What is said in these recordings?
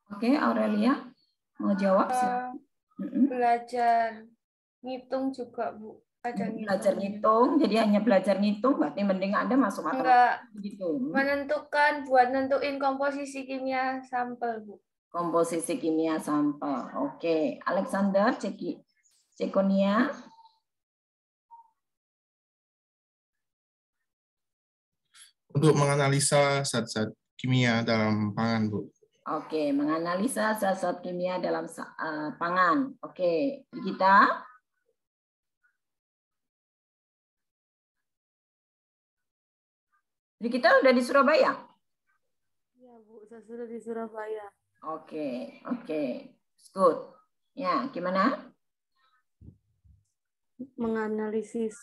Oke, Aurelia mau jawab? Belajar ngitung juga, Bu. Ada Belajar ngitung, jadi hanya belajar ngitung, berarti mending Anda masuk matematika gitu. Menentukan buat nentuin komposisi kimia sampel, Bu. Komposisi kimia sampel. Oke, Alexander, Cekonia. Untuk menganalisa zat-zat kimia dalam pangan, Bu. Oke, menganalisa zat-zat kimia dalam pangan. Oke, kita. Jadi kita udah di Surabaya? Iya, Bu, saya sudah di Surabaya. Oke, good. Ya, gimana? Menganalisis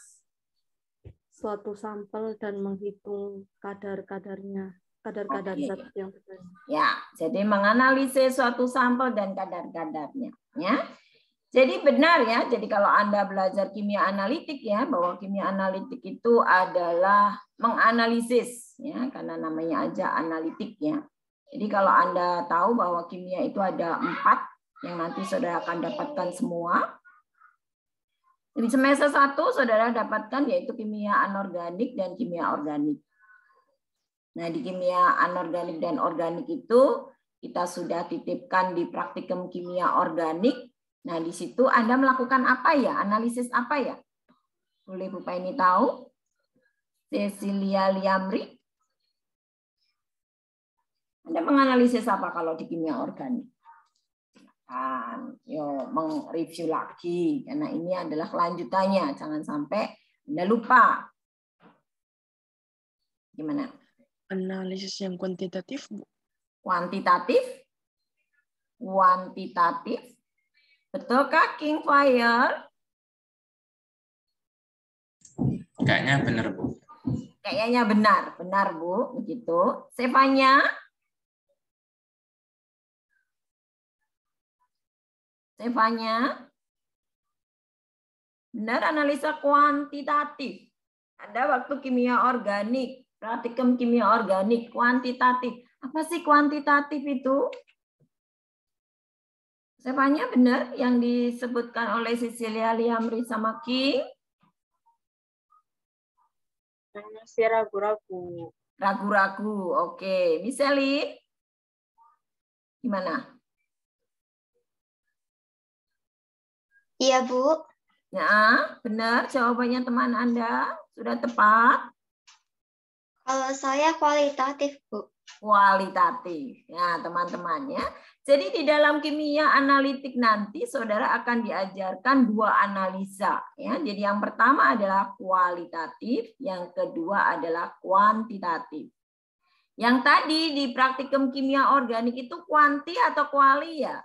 suatu sampel dan menghitung kadar-kadarnya, kadar-kadar zat yang terjadi. Ya, jadi menganalisis suatu sampel dan kadar-kadarnya. Ya, jadi benar ya. Jadi kalau Anda belajar kimia analitik ya, bahwa kimia analitik itu adalah menganalisis ya, karena namanya aja analitik ya. Jadi kalau Anda tahu bahwa kimia itu ada 4 yang nanti saudara akan dapatkan semua. Di semester 1 saudara dapatkan yaitu kimia anorganik dan kimia organik. Nah, di kimia anorganik dan organik itu kita sudah titipkan di praktikum kimia organik. Nah, di situ Anda melakukan apa ya? Analisis apa ya? Boleh Bu Paini tahu? Cecilia Liamri. Anda menganalisis apa kalau di kimia organik? Yuk, mereview lagi. Karena ini adalah kelanjutannya. Jangan sampai Anda lupa. Gimana? Analisis yang kuantitatif, Bu. Kuantitatif? Kuantitatif? Betulkah King Fire? Kayaknya benar, Bu. Kayaknya benar Bu. Begitu. Stefania? Benar analisa kuantitatif. Ada waktu kimia organik, praktikum kimia organik, kuantitatif. Apa sih kuantitatif itu? Stefania benar yang disebutkan oleh Cecilia Liamri sama King? Masih ragu-ragu. Ragu-ragu, oke. Miseli? Gimana? Iya, Bu. Ya, benar. Jawabannya teman Anda sudah tepat. Kalau saya kualitatif, Bu. Kualitatif. Ya, teman-teman ya. Jadi di dalam kimia analitik nanti saudara akan diajarkan 2 analisa ya. Jadi yang pertama adalah kualitatif, yang kedua adalah kuantitatif. Yang tadi di praktikum kimia organik itu kuanti atau kuali ya?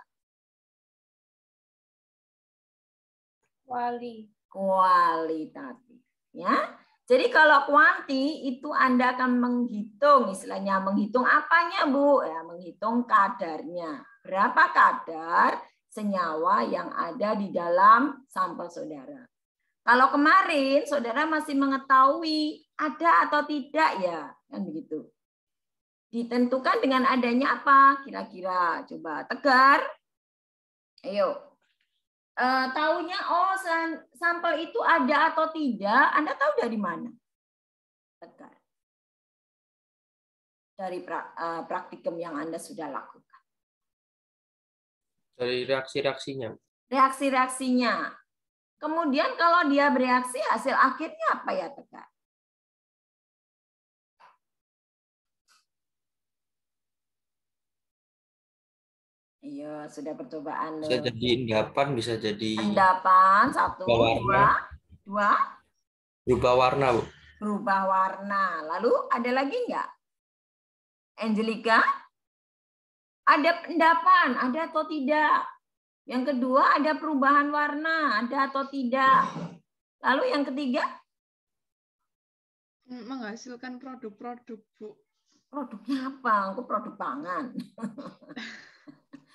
Kualitatif ya. Jadi kalau kuanti itu Anda akan menghitung, istilahnya menghitung apanya Bu? Ya, menghitung kadarnya. Berapa kadar senyawa yang ada di dalam sampel saudara. Kalau kemarin saudara masih mengetahui ada atau tidak ya, kan begitu. Ditentukan dengan adanya apa? Kira-kira coba Tegar. Ayo. Tahunya oh sampel itu ada atau tidak, Anda tahu dari mana? Tegar. Dari praktikum yang Anda sudah lakukan. Dari reaksi-reaksinya. Reaksi-reaksinya. Kemudian kalau dia bereaksi, hasil akhirnya apa ya, Tegar? Iya, sudah percobaan. Bisa jadi endapan, bisa jadi endapan, 1, 2. Berubah warna, Bu. Berubah warna. Lalu ada lagi enggak? Angelica? Ada endapan, ada atau tidak? Yang kedua, ada perubahan warna, ada atau tidak? Lalu yang ketiga? Menghasilkan produk-produk, Bu. Produknya apa? Aku produk pangan.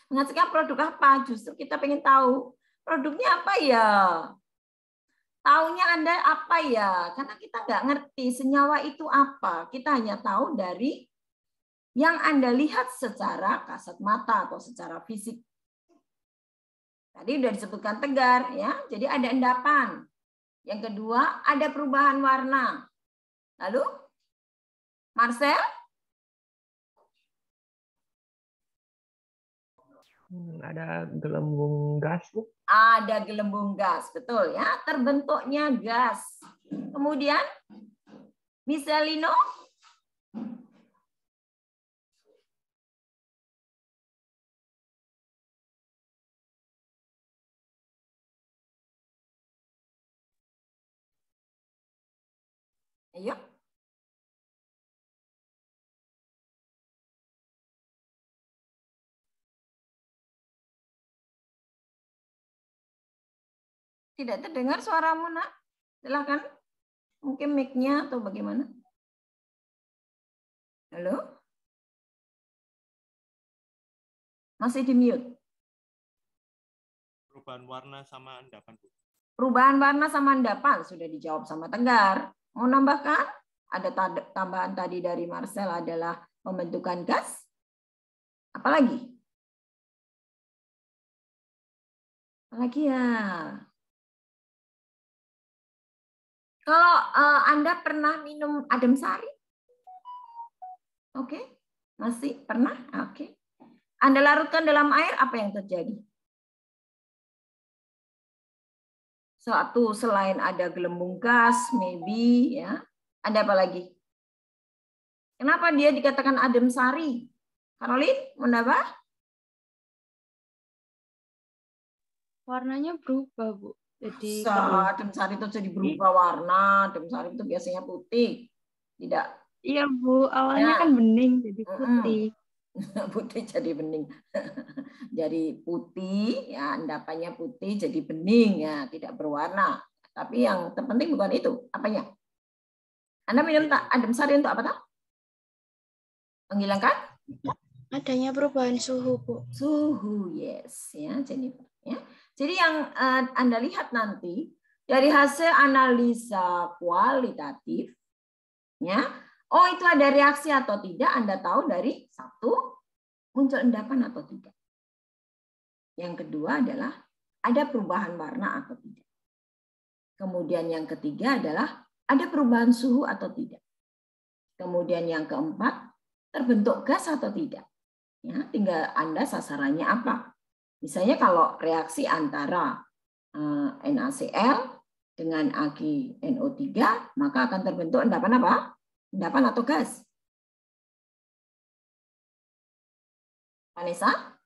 Menghasilkan produk apa? Justru kita pengen tahu. Produknya apa ya? Taunya Anda apa ya? Karena kita nggak ngerti senyawa itu apa. Kita hanya tahu dari yang Anda lihat secara kasat mata atau secara fisik. Tadi sudah disebutkan tegar, ya. Jadi ada endapan. Yang kedua, ada perubahan warna. Lalu, Marcel? Ada gelembung gas, Bu. Ada gelembung gas, betul ya. Terbentuknya gas. Kemudian, Michelino? Ayo. Tidak terdengar suaramu, Nak. Silakan. Mungkin mic-nya atau bagaimana? Halo? Masih di mute. Perubahan warna sama endapan, Bu. Perubahan warna sama endapan sudah dijawab sama Tegar. Mau nambahkan? Ada tambahan tadi dari Marcel adalah pembentukan gas. Apalagi? Apalagi ya? Kalau Anda pernah minum adem sari? Oke. Masih pernah? Oke. Anda larutkan dalam air, apa yang terjadi? Satu, selain ada gelembung gas, maybe, ya. Ada apa lagi? Kenapa dia dikatakan adem sari? Caroline, menambah? Warnanya berubah, Bu. Jadi Adem sari itu jadi berubah warna. Adem sari itu biasanya putih. Tidak. Iya, Bu. Awalnya kan bening jadi putih. Putih jadi bening. Jadi putih, ya endapannya putih jadi bening, ya tidak berwarna. Tapi yang terpenting bukan itu. Apanya? Anda minum adem sari untuk apa tak? Menghilangkan? Adanya perubahan suhu, Bu. Suhu, yes, ya Jennifer. Ya. Jadi yang Anda lihat nanti dari hasil analisa kualitatif, ya, oh itu ada reaksi atau tidak, Anda tahu dari satu, muncul endapan atau tidak. Yang kedua adalah ada perubahan warna atau tidak. Kemudian yang ketiga adalah ada perubahan suhu atau tidak. Kemudian yang keempat, terbentuk gas atau tidak. Ya, tinggal Anda sasarannya apa. Misalnya kalau reaksi antara NaCl dengan AgNO3, maka akan terbentuk endapan apa? Endapan atau gas? Vanessa?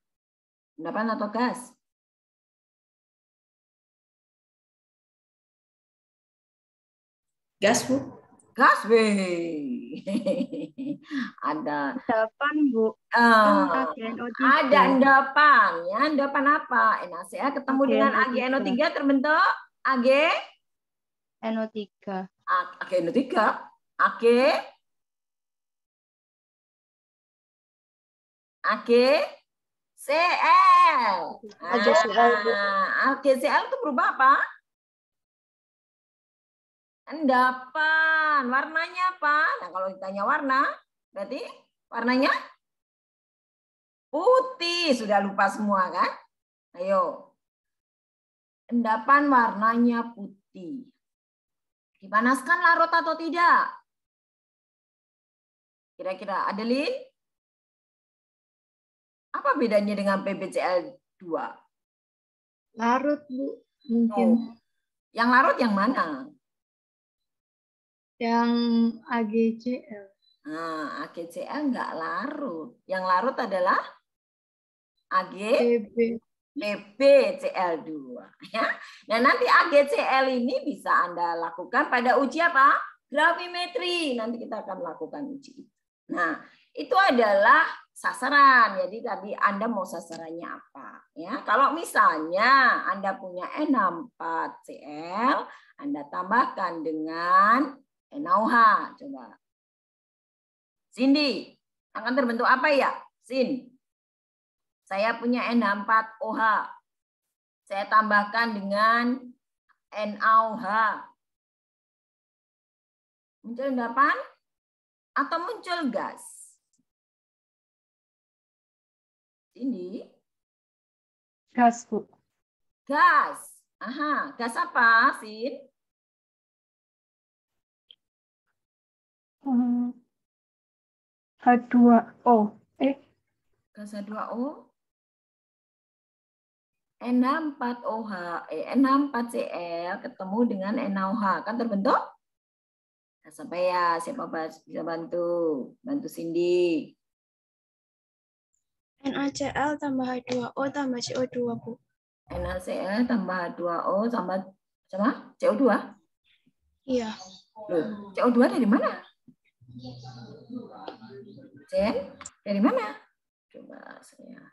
Endapan atau gas? Gas, Bu. Gas, weh. Ada endapan, Bu. Ada endapan, ya. Endapan apa? NaCl ketemu dengan AgNO3 terbentuk NO3. AgNO3. AgCl. AgCl itu berubah apa? Endapan. Warnanya apa? Nah, kalau ditanya warna, berarti warnanya putih. Sudah lupa semua kan? Ayo. Endapan warnanya putih. Dipanaskan larut atau tidak? Kira-kira Adeline? Apa bedanya dengan PbCl2? Larut, Bu. Mungkin. Oh. Yang larut yang mana? Yang AgCl. Nah, AgCl enggak larut. Yang larut adalah PbCl2. Ya. Nah, nanti AgCl ini bisa Anda lakukan pada uji apa? Gravimetri. Nanti kita akan lakukan uji itu. Nah, itu adalah sasaran. Jadi tadi Anda mau sasarannya apa? Ya, kalau misalnya Anda punya N4Cl, Anda tambahkan dengan NaOH. Coba. Cindy, akan terbentuk apa ya? Sin. Saya punya N4OH. Saya tambahkan dengan NaOH. Muncul endapan atau muncul gas? Cindy? Gas, Bu. Gas. Aha, gas apa, Sin? H2O. Gas H2O. NH4OH, NH4Cl ketemu dengan NaOH. Kan terbentuk? Gas apa ya? Siapa bisa bantu? Bantu Cindy. NaCl tambah H2O tambah CO2, Bu. NaCl tambah H2O tambah sama CO2? Iya. Loh, CO2 dari mana? Jen, dari mana? Coba saya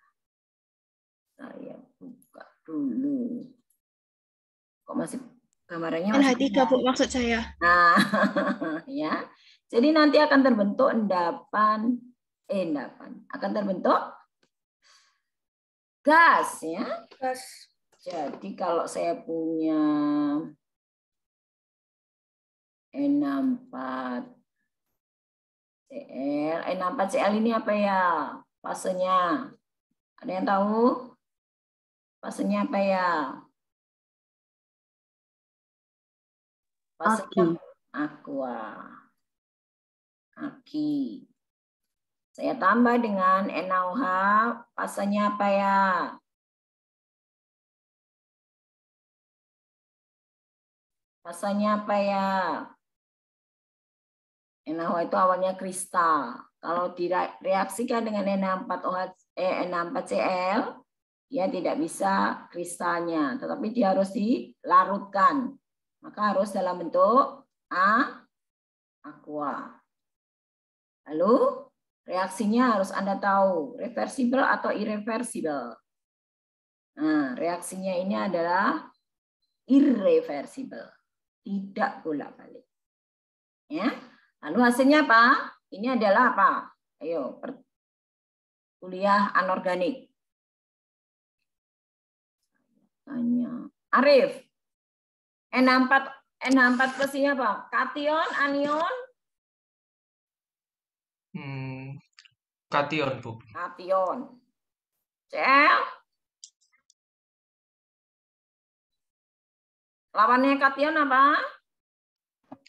buka dulu. Kok masih gambarannya masih NH3, Bu, maksud saya. Nah, ya. Jadi nanti akan terbentuk endapan akan terbentuk gas ya. Gas. Jadi kalau saya punya N4Cl, N4Cl ini apa ya? Fasenya. Ada yang tahu? Fasenya apa ya? Fasenya aqua. Aki. Saya tambah dengan NaOH, fasenya apa ya? Fasenya apa ya? NaOH itu awalnya kristal. Kalau direaksikan dengan N4Cl, dia tidak bisa kristalnya, tetapi dia harus dilarutkan. Maka harus dalam bentuk aqua. Lalu reaksinya harus Anda tahu, reversible atau irreversible. Nah, reaksinya ini adalah irreversible, tidak bolak-balik. Ya. Lalu hasilnya apa? Ini adalah apa? Ayo, kuliah anorganik. Tanya. Arif, NH4 plus ini apa? Kation, anion? Kation, Bu. Kation. Cl? Lawannya kation apa?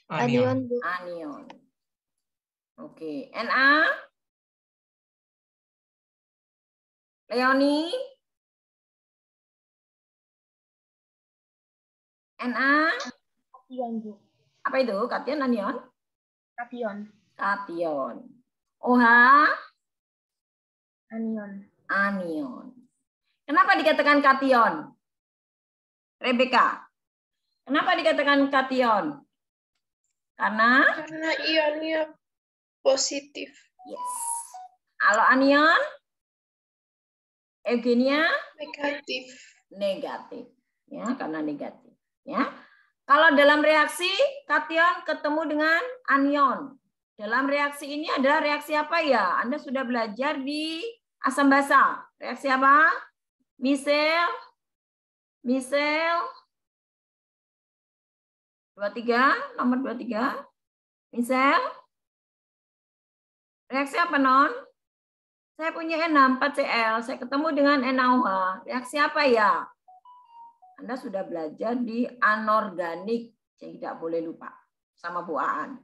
Anion. Bu. Anion. Oke. Na? Leoni? Na? Kation, Bu. Apa itu? Kation, anion? Kation. Kation. OH? Anion. Anion. Kenapa dikatakan kation? Rebecca. Kenapa dikatakan kation? Karena ionnya positif. yes. Kalau anion? Eugenia? Negatif. Negatif. Ya, karena negatif. Ya. Kalau dalam reaksi kation ketemu dengan anion. Dalam reaksi ini adalah reaksi apa ya? Anda sudah belajar di asam basa. Reaksi apa? Misel 23, nomor 23. Misel. Reaksi apa, Non? Saya punya N4Cl, saya ketemu dengan NaOH. Reaksi apa ya? Anda sudah belajar di anorganik, jadi tidak boleh lupa sama Bu Aan.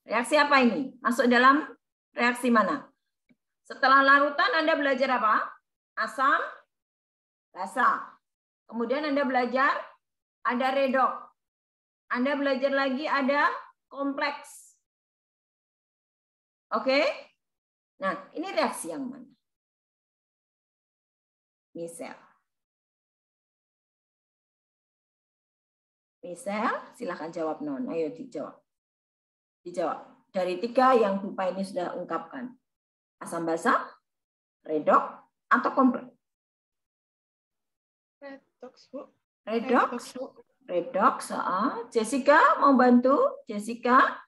Reaksi apa ini? Masuk dalam reaksi mana? Setelah larutan Anda belajar apa? Asam basa. Kemudian Anda belajar ada redoks. Anda belajar lagi ada kompleks. Oke? Nah, ini reaksi yang mana? Misel. Misel, silahkan jawab, Non. Ayo dijawab. Dijawab. Dari 3 yang Bupa ini sudah ungkapkan. Asam basa, redoks, atau kompleks? Redoks, Bu. Redoks. Redoks. Jessica mau bantu? Jessica.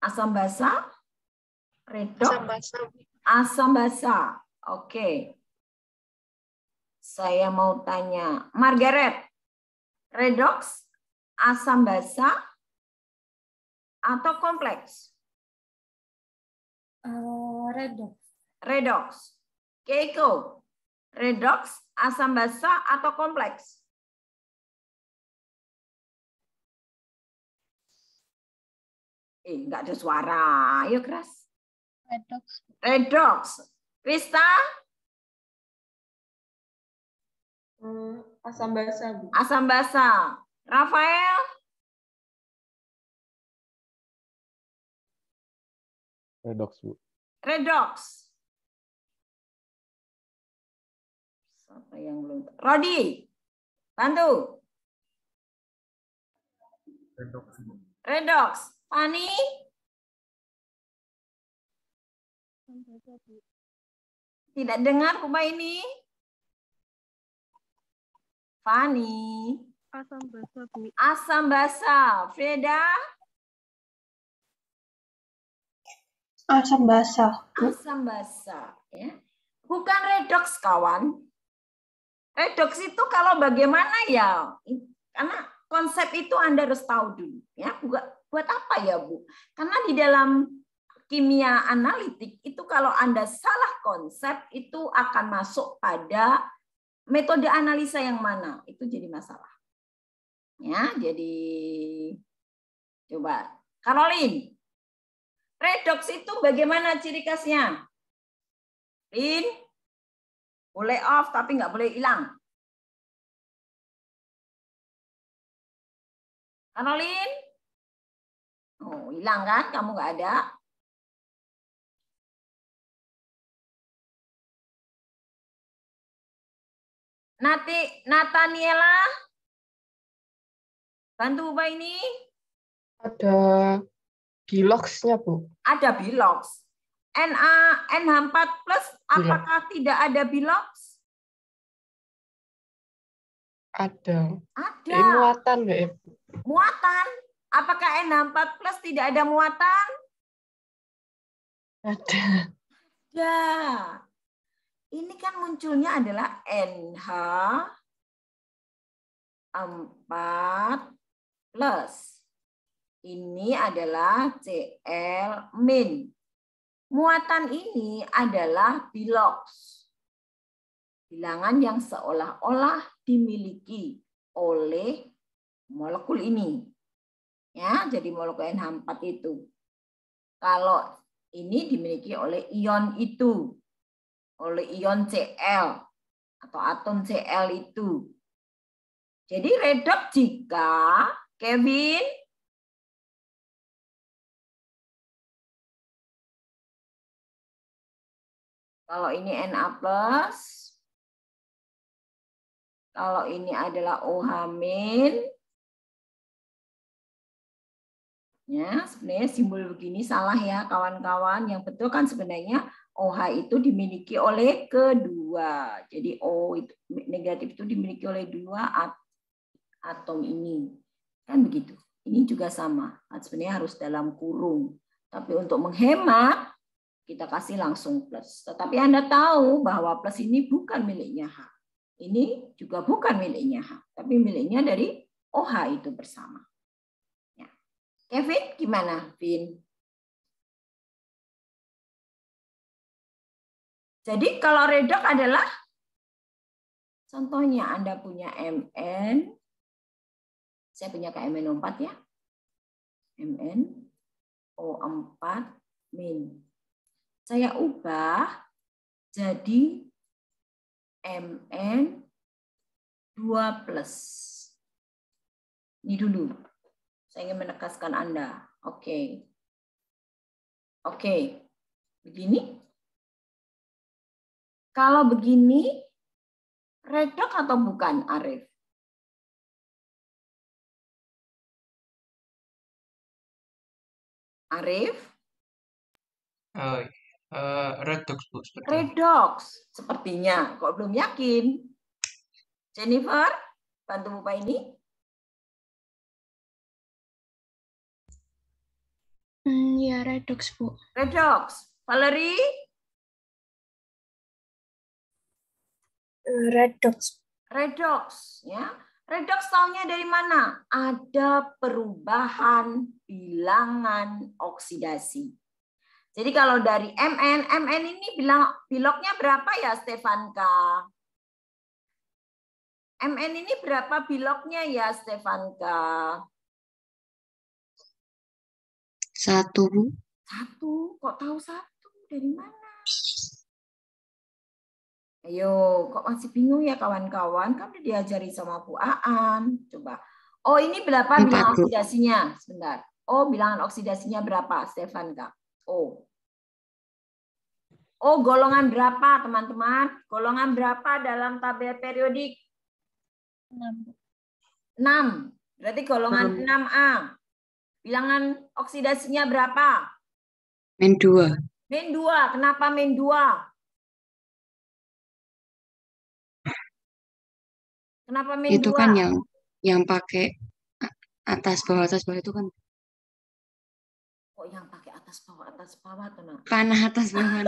Asam basa. Redoks. Asam basa. Oke. Saya mau tanya. Margaret. Redoks, asam basa, atau kompleks? Redoks. Redoks. Keiko, redox, asam basa, atau kompleks? Nggak ada suara. Ayo keras. Redox. Redox. Krista? Asam basa, Bu. Asam basa. Rafael? Redox, Bu. Redox. Siapa yang belum? Rodi, bantu. Redox, Bu. Redox. Fani? Tidak dengar Kuba ini? Fani? Asam basa, Bu. Asam basa. Freda? Asam basa. Asam basa. Ya. Bukan redox, kawan. Redox itu kalau bagaimana ya? Karena konsep itu Anda harus tahu dulu. Ya, buat apa ya, Bu? Karena di dalam kimia analitik itu kalau Anda salah konsep itu akan masuk pada metode analisa yang mana? Itu jadi masalah. Ya, jadi coba Caroline. Redox itu bagaimana ciri khasnya? Lin, boleh off tapi nggak boleh hilang. Caroline? Oh, hilang kan? Kamu nggak ada. Nataniela? Bantu Mbak ini. Ada biloxnya, Bu. Ada bilox. NH4 plus apakah tidak ada bilox? Ada. Ada. Muatan nggak ya, Bu? Muatan. Apakah NH4 plus tidak ada muatan? Ada. Ya. Ini kan munculnya adalah NH4 plus. Ini adalah Cl-. Muatan ini adalah bilox. Bilangan yang seolah-olah dimiliki oleh molekul ini. Ya, jadi molekul NH4 itu. Kalau ini dimiliki oleh ion itu, oleh ion Cl atau atom Cl itu. Jadi redox jika Kevin kalau ini Na+, kalau ini adalah OH-. Ya, sebenarnya simbol begini salah ya kawan-kawan. Yang betul kan sebenarnya OH itu dimiliki oleh kedua. Jadi O itu negatif itu dimiliki oleh dua atom ini. Kan begitu. Ini juga sama. Sebenarnya harus dalam kurung. Tapi untuk menghemat kita kasih langsung plus. Tetapi Anda tahu bahwa plus ini bukan miliknya H. Ini juga bukan miliknya H, tapi miliknya dari OH itu bersama. Ya. Kevin, gimana, Vin? Jadi kalau redox adalah, contohnya Anda punya Mn, saya punya KMnO4 ya, MnO4 min. Saya ubah jadi Mn2+. Ini dulu. Saya ingin menegaskan Anda. Oke. Oke. Begini. Kalau begini, redox atau bukan, Arif? Arif? Redox, Bu. Redox, sepertinya. Kok belum yakin? Jennifer, bantu Bapak ini. Ya, redox, Bu. Redox. Valerie? Redox. Redox, ya. Redox taunya dari mana? Ada perubahan bilangan oksidasi. Jadi kalau dari MN ini biloknya berapa ya Stefanka? MN ini berapa biloknya ya Stefanka? 1. 1. Kok tahu 1? Dari mana? Ayo, kok masih bingung ya kawan-kawan? Kan udah diajari sama Bu Aan. Coba. Oh, ini berapa bilangan oksidasinya? Sebentar. Oh, bilangan oksidasinya berapa, Stefanka? Oh. Oh, golongan berapa, teman-teman? Golongan berapa dalam tabel periodik? 6. Berarti golongan 6A. Bilangan oksidasinya berapa? Min 2. Min 2. Kenapa min 2? Kenapa min 2? Itu kan yang pakai atas bawah itu kan. Kok yang pakai atas bawah tenang. Panah atas bawah.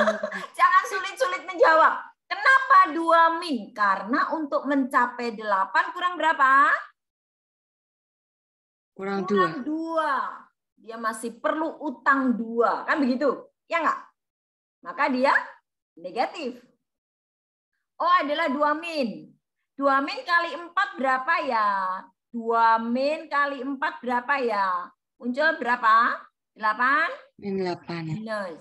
Jangan sulit-sulit menjawab. Kenapa 2 min? Karena untuk mencapai 8 kurang berapa? Kurang 2. Dia masih perlu utang 2. Kan begitu? Ya enggak? Maka dia negatif. Oh, adalah 2 min. 2 min kali 4 berapa ya? 2 min kali 4 berapa ya? Muncul berapa? 8? Min 8. Minus.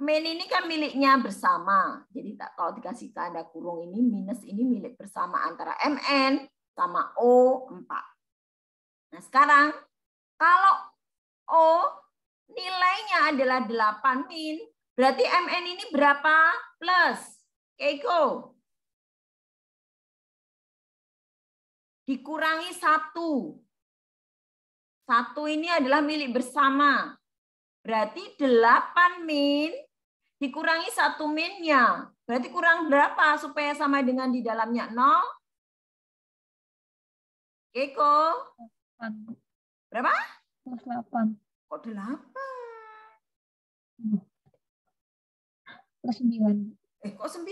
Min ini kan miliknya bersama. Jadi kalau dikasih tanda kurung ini, minus ini milik bersama antara MN sama O4. Nah sekarang, kalau O nilainya adalah 8 min, berarti MN ini berapa plus? Keiko. Dikurangi 1. 1 ini adalah milik bersama. Berarti 8 min dikurangi 1 minnya. Berarti kurang berapa supaya sama dengan di dalamnya 0? Keiko? 8. Berapa? Plus 8. Kok 8? Plus 9. Kok 9?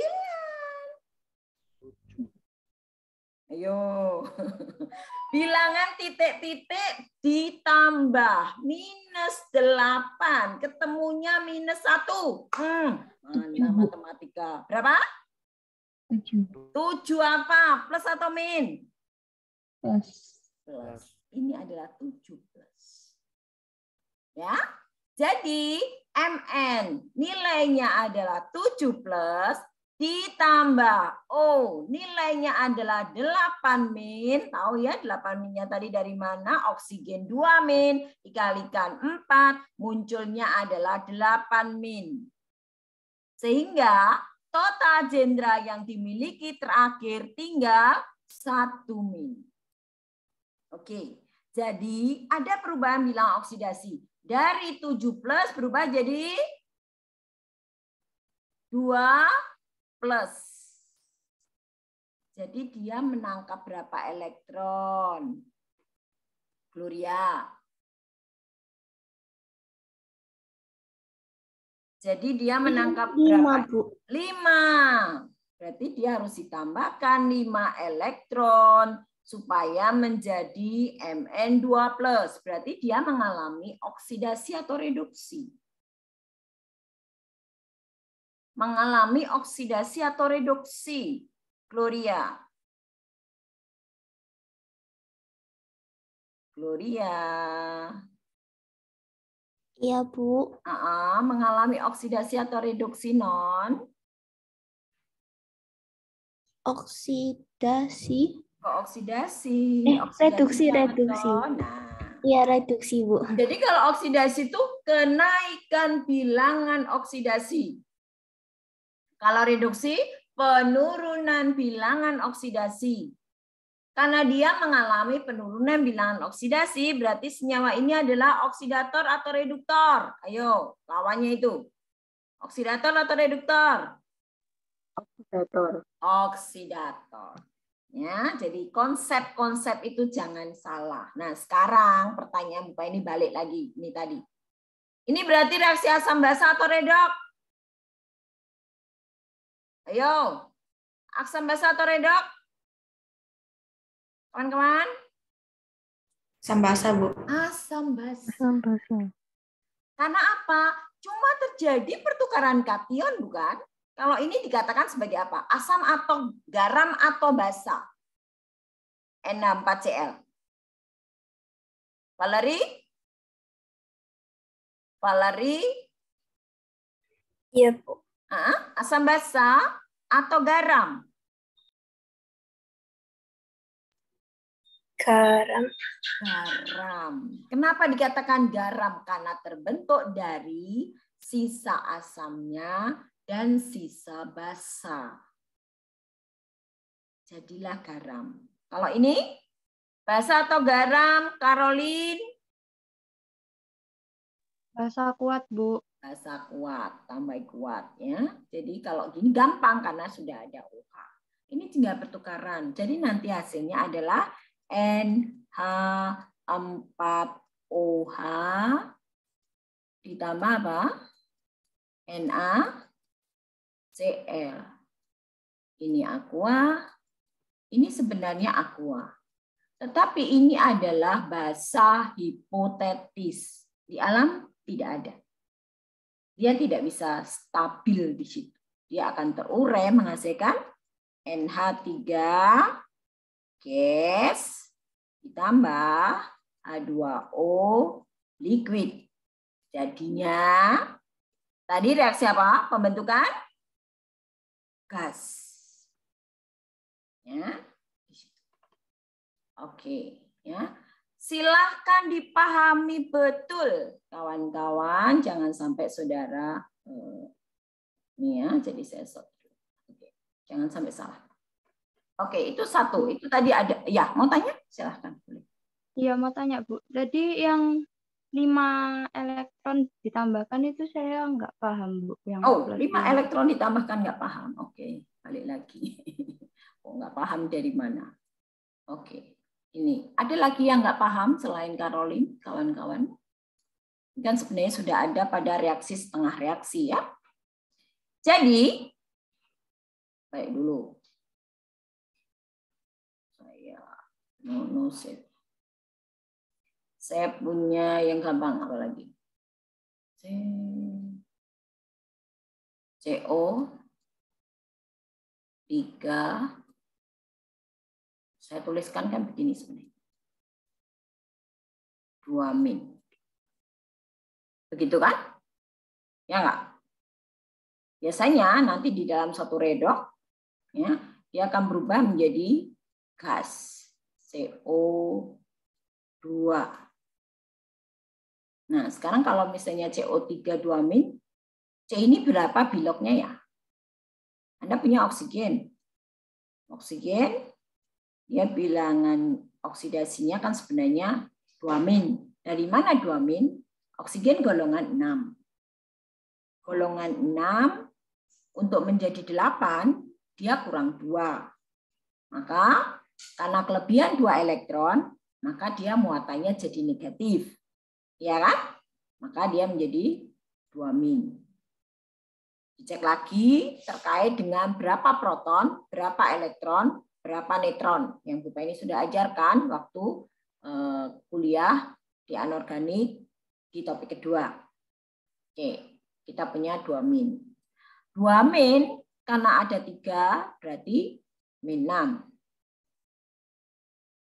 Ayo. Bilangan titik-titik ditambah minus 8. Ketemunya minus 1. Mana matematika? Berapa? 7. 7 apa? Plus atau min? Plus. Plus. Ini adalah 7 plus. Ya. Jadi MN nilainya adalah 7 plus. Ditambah O nilainya adalah 8 min. Tahu ya 8 minnya tadi dari mana? Oksigen 2 min dikalikan 4 munculnya adalah 8 min. Sehingga total Jendra yang dimiliki terakhir tinggal 1 min. Oke, jadi ada perubahan bilangan oksidasi. Dari 7 plus berubah jadi 2 plus. Jadi dia menangkap berapa elektron? Gloria. Jadi dia menangkap berapa? 5, Bu. 5. Berarti dia harus ditambahkan 5 elektron supaya menjadi Mn2+. Berarti dia mengalami oksidasi atau reduksi. Mengalami oksidasi atau reduksi. Gloria. Gloria. Iya, Bu. Mengalami oksidasi atau reduksi, Non? Oksidasi. Kok oksidasi? Reduksi. Nah. Iya, reduksi, Bu. Jadi kalau oksidasi itu kenaikan bilangan oksidasi. Kalau reduksi, penurunan bilangan oksidasi. Karena dia mengalami penurunan bilangan oksidasi, berarti senyawa ini adalah oksidator atau reduktor. Ayo, lawannya itu. Oksidator atau reduktor? Oksidator. Oksidator. Ya, jadi konsep-konsep itu jangan salah. Nah, sekarang pertanyaan Bupa ini balik lagi. Ini tadi. Ini berarti reaksi asam basa atau redok? Ayo. Asam basa atau redok? Kawan-kawan? Asam basa, Bu. Asam basa. Asam basa. Karena apa? Cuma terjadi pertukaran kation, bukan? Kalau ini dikatakan sebagai apa? Asam atau garam atau basa. N4Cl. Valerie? Iya, Bu. Asam basa atau garam? Garam. Garam. Kenapa dikatakan garam? Karena terbentuk dari sisa asamnya dan sisa basa. Jadilah garam. Kalau ini basa atau garam, Caroline? Basa kuat, Bu. Basa kuat, tambah kuat ya. Jadi kalau gini gampang karena sudah ada OH. Ini tinggal pertukaran. Jadi nanti hasilnya adalah NH4OH ditambah apa? NaCl. Ini aqua, ini sebenarnya aqua. Tetapi ini adalah basa hipotetis. Di alam tidak ada. Dia tidak bisa stabil di situ. Dia akan terurai menghasilkan NH3 gas ditambah H2O liquid. Jadinya tadi reaksi apa? Pembentukan gas. Ya. Oke, ya. Silahkan dipahami betul, kawan-kawan. Jangan sampai saudara ini ya. Jadi saya stop. Oke. Jangan sampai salah. Oke, itu satu. Itu tadi ada. Ya, mau tanya? Silahkan. Iya, mau tanya, Bu. Jadi yang 5 elektron ditambahkan itu saya nggak paham, Bu. Yang 5 elektron ditambahkan nggak paham. Oke, balik lagi. Nggak paham dari mana? Oke. Ini ada lagi yang nggak paham selain Caroline, kawan-kawan? Kan sebenarnya sudah ada pada reaksi setengah reaksi ya. Jadi, baik dulu. Saya monoset. Saya punya yang gampang apa lagi? CO 3. Saya tuliskan kan begini sebenarnya. 2 min. Begitu kan? Ya enggak? Biasanya nanti di dalam satu redox ya, dia akan berubah menjadi gas CO2. Nah, sekarang kalau misalnya CO3 2 min, C ini berapa biloknya ya? Anda punya oksigen. Oksigen dia bilangan oksidasinya kan sebenarnya 2 min. Dari mana 2 min? Oksigen golongan 6. Golongan 6 untuk menjadi 8, dia kurang 2. Maka karena kelebihan 2 elektron, maka dia muatannya jadi negatif. Ya kan? Maka dia menjadi 2 min. Dicek lagi terkait dengan berapa proton, berapa elektron, berapa neutron yang Bu Penny sudah ajarkan waktu kuliah di anorganik di topik kedua. Oke, kita punya 2 min. 2 min karena ada 3 berarti min 6.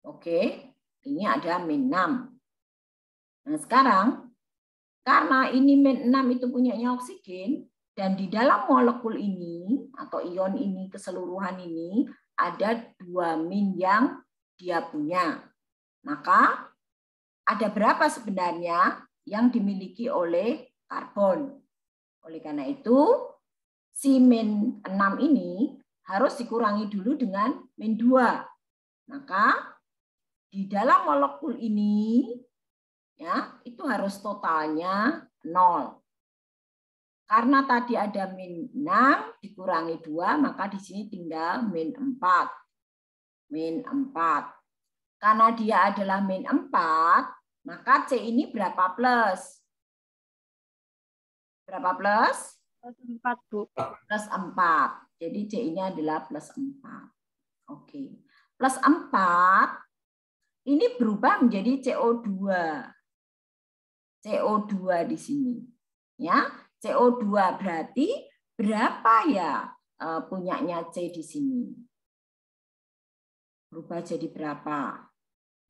Oke, ini ada min 6. Nah, sekarang karena ini min 6 itu punyanya oksigen dan di dalam molekul ini atau ion ini keseluruhan ini ada 2 min yang dia punya. Maka ada berapa sebenarnya yang dimiliki oleh karbon. Oleh karena itu, si min 6 ini harus dikurangi dulu dengan min 2. Maka di dalam molekul ini ya, itu harus totalnya 0. Karena tadi ada min 6 dikurangi 2, maka di sini tinggal min 4. Min 4. Karena dia adalah min 4, maka C ini berapa plus? Berapa plus? Plus 4, Bu. Plus 4. Jadi C ini adalah plus 4. Oke. Plus 4, ini berubah menjadi CO2. CO2 di sini. Ya, CO2 berarti berapa ya punyanya C di sini? Berubah jadi berapa?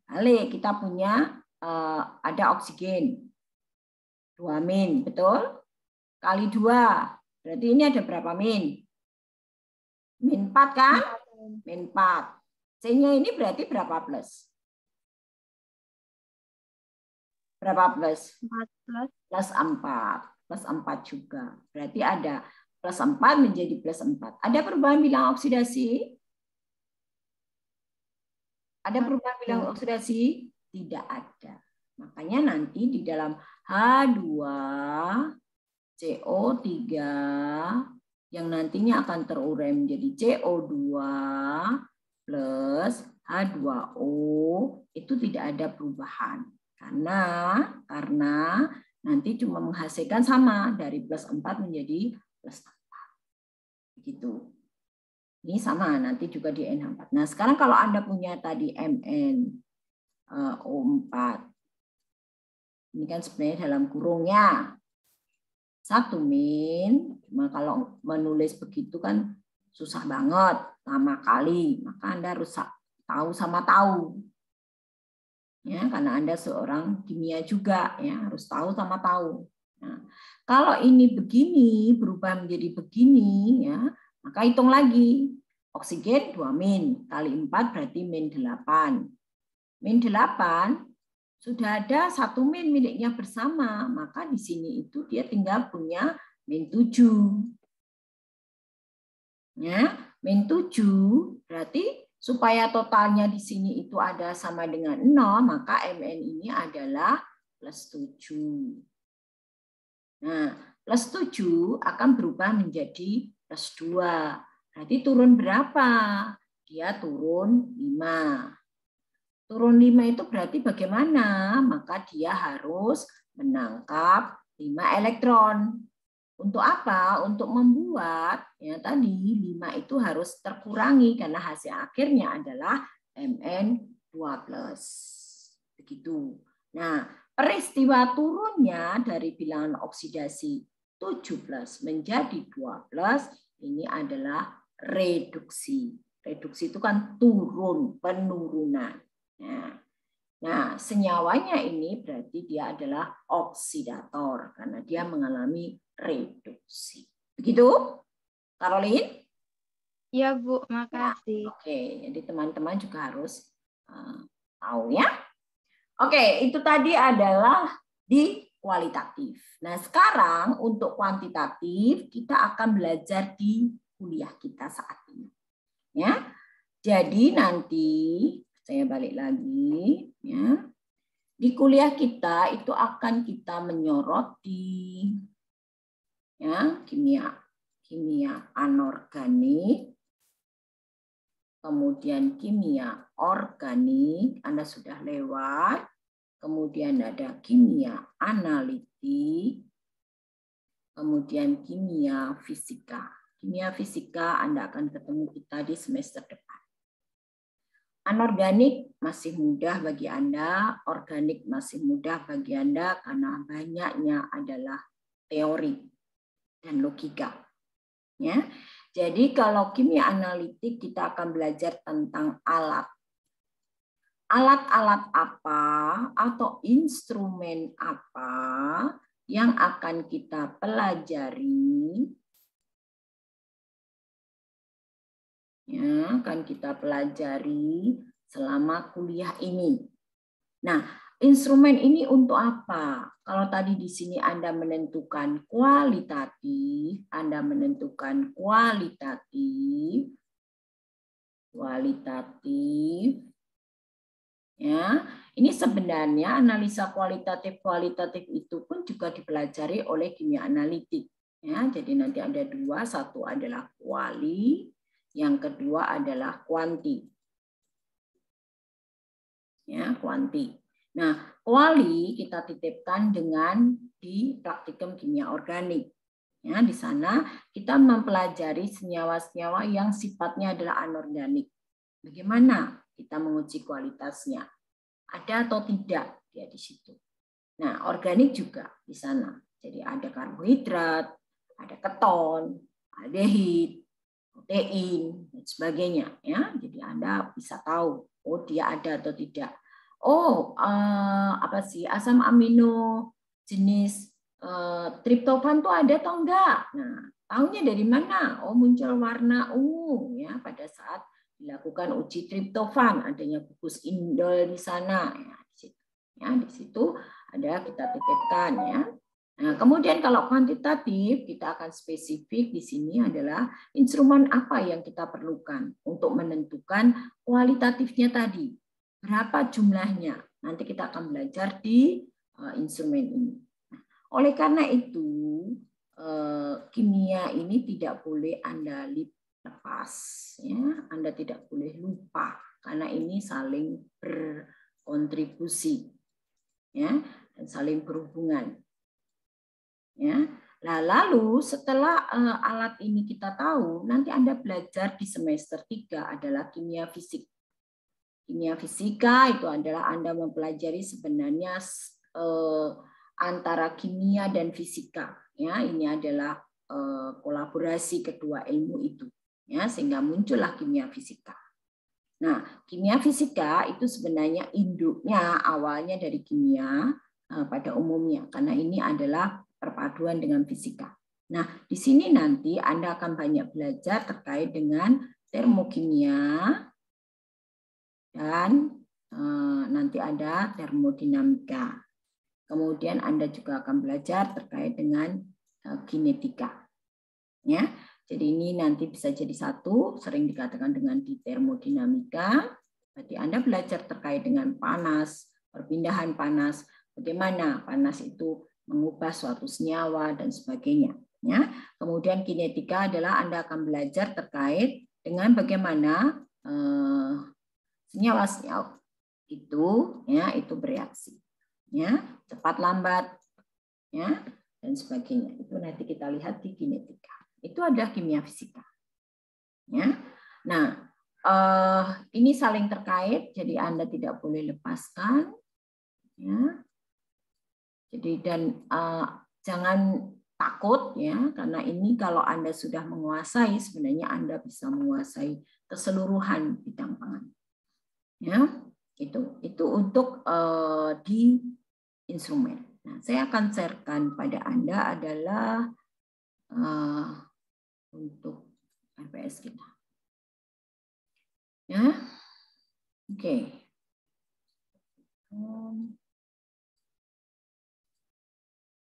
Balik, kita punya ada oksigen 2 min, betul? Kali 2, berarti ini ada berapa min? Min 4 kan? Min 4. C-nya ini berarti berapa plus? Berapa plus? 4 Plus 4. Plus 4 juga. Berarti ada plus 4 menjadi plus 4. Ada perubahan bilang oksidasi? Ada perubahan bilang oksidasi? Tidak ada. Makanya nanti di dalam H2CO3 yang nantinya akan terurai menjadi CO2 plus H2O itu tidak ada perubahan. Karena nanti cuma menghasilkan sama dari plus 4 menjadi plus 4. Begitu. Ini sama nanti juga di NH4. Nah, sekarang kalau Anda punya tadi MnO4. Ini kan sebenarnya dalam kurungnya 1 min. Cuma kalau menulis begitu kan susah banget, lama kali. Maka Anda harus tahu sama tahu. Ya, karena Anda seorang kimia juga, ya harus tahu sama tahu. Nah, kalau ini begini berubah menjadi begini, ya maka hitung lagi. Oksigen 2 min kali 4 berarti min 8. Min 8 sudah ada 1 min miliknya bersama, maka di sini itu dia tinggal punya min 7. Ya, min 7 berarti supaya totalnya di sini itu ada sama dengan 0, maka Mn ini adalah plus 7. Nah, plus 7 akan berubah menjadi plus 2. Berarti turun berapa? Dia turun 5. Turun 5 itu berarti bagaimana? Maka dia harus menangkap 5 elektron. Untuk apa? Untuk membuat ya tadi 5 itu harus terkurangi karena hasil akhirnya adalah Mn2+. Begitu. Nah, peristiwa turunnya dari bilangan oksidasi 7+ menjadi 2+ ini adalah reduksi. Reduksi itu kan turun, penurunan. Nah, senyawanya ini berarti dia adalah oksidator karena dia mengalami reduksi. Begitu, Caroline? Iya, Bu. Makasih. Oke, jadi teman-teman juga harus tahu ya. Oke, itu tadi adalah di kualitatif. Nah, sekarang untuk kuantitatif kita akan belajar di kuliah kita saat ini. Ya. Jadi nanti saya balik lagi ya. Di kuliah kita itu akan kita menyorot di ya, kimia anorganik, kemudian kimia organik, Anda sudah lewat, kemudian ada kimia analitik, kemudian kimia fisika. Kimia fisika Anda akan ketemu kita di semester depan. Anorganik masih mudah bagi Anda, organik masih mudah bagi Anda karena banyaknya adalah teori dan logika. Ya. Jadi kalau kimia analitik kita akan belajar tentang alat. Alat-alat apa atau instrumen apa yang akan kita pelajari. Ya, akan kita pelajari selama kuliah ini. Nah, instrumen ini untuk apa? Kalau tadi di sini Anda menentukan kualitatif, Anda menentukan kualitatif, ya, ini sebenarnya analisa kualitatif itu pun juga dipelajari oleh kimia analitik. Ya, jadi nanti ada 2, satu adalah kuali, yang kedua adalah kuanti. Ya, kuanti. Nah, kuali kita titipkan dengan di praktikum kimia organik. Ya, di sana kita mempelajari senyawa-senyawa yang sifatnya adalah anorganik. Bagaimana kita menguji kualitasnya? Ada atau tidak dia di situ. Nah, organik juga di sana. Jadi ada karbohidrat, ada keton, aldehid, protein, dan sebagainya. Ya, jadi Anda bisa tahu, oh dia ada atau tidak. Oh, apa sih asam amino jenis triptofan tuh ada atau enggak? Nah, tahunya dari mana? Oh, muncul warna ungu ya pada saat dilakukan uji triptofan, adanya gugus indol di sana ya, di situ. Ya, di situ ada kita titipkan ya. Nah, kemudian kalau kuantitatif kita akan spesifik di sini adalah instrumen apa yang kita perlukan untuk menentukan kualitatifnya tadi. Berapa jumlahnya? Nanti kita akan belajar di instrumen ini. Oleh karena itu, kimia ini tidak boleh Anda lepas, ya. Anda tidak boleh lupa karena ini saling berkontribusi, ya, dan saling berhubungan. Ya. Nah, lalu setelah alat ini kita tahu, nanti Anda belajar di semester 3 adalah kimia fisik. Kimia fisika itu adalah Anda mempelajari sebenarnya antara kimia dan fisika. Ya, ini adalah kolaborasi kedua ilmu itu. Ya, sehingga muncullah kimia fisika. Nah, kimia fisika itu sebenarnya induknya awalnya dari kimia pada umumnya, karena ini adalah perpaduan dengan fisika. Nah, di sini nanti Anda akan banyak belajar terkait dengan termokimia dan nanti ada termodinamika. Kemudian Anda juga akan belajar terkait dengan kinetika. Ya, jadi ini nanti bisa jadi satu, sering dikatakan dengan di termodinamika. Berarti Anda belajar terkait dengan panas, perpindahan panas, bagaimana panas itu mengubah suatu senyawa dan sebagainya. Ya. Kemudian kinetika adalah Anda akan belajar terkait dengan bagaimana senyawa-senyawa itu, ya, itu bereaksi, ya, cepat lambat, ya, dan sebagainya. Itu nanti kita lihat di kinetika. Itu adalah kimia fisika. Ya. Nah, ini saling terkait, jadi Anda tidak boleh lepaskan. Ya. Jadi dan jangan takut ya, karena ini kalau Anda sudah menguasai, sebenarnya Anda bisa menguasai keseluruhan bidang pangan. Ya, itu untuk di instrumen. Nah, saya akan sharekan pada Anda adalah untuk RPS kita. Ya, oke.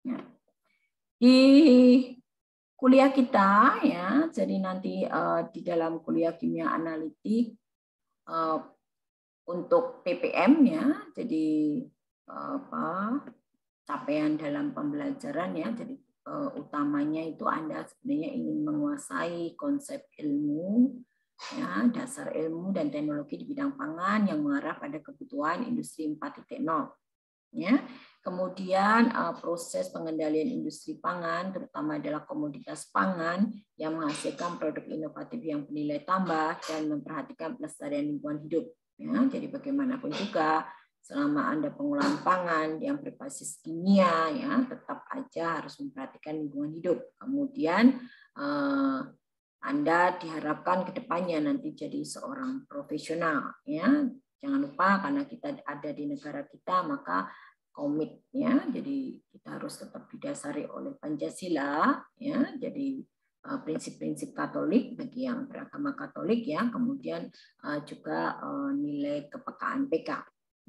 Ya. Di kuliah kita ya, jadi nanti di dalam kuliah kimia analitik untuk PPM ya, jadi capaian dalam pembelajaran ya, jadi utamanya itu Anda sebenarnya ingin menguasai konsep ilmu ya, dasar ilmu dan teknologi di bidang pangan yang mengarah pada kebutuhan industri 4.0 ya. Kemudian proses pengendalian industri pangan, terutama adalah komoditas pangan yang menghasilkan produk inovatif yang bernilai tambah dan memperhatikan pelestarian lingkungan hidup. Ya, jadi bagaimanapun juga selama Anda pengolahan pangan yang berbasis kimia, ya tetap aja harus memperhatikan lingkungan hidup. Kemudian Anda diharapkan ke depannya nanti jadi seorang profesional. Ya, jangan lupa karena kita ada di negara kita maka komit ya, jadi kita harus tetap didasari oleh Pancasila ya, jadi prinsip-prinsip Katolik bagi yang beragama Katolik ya, kemudian juga nilai kepekaan PK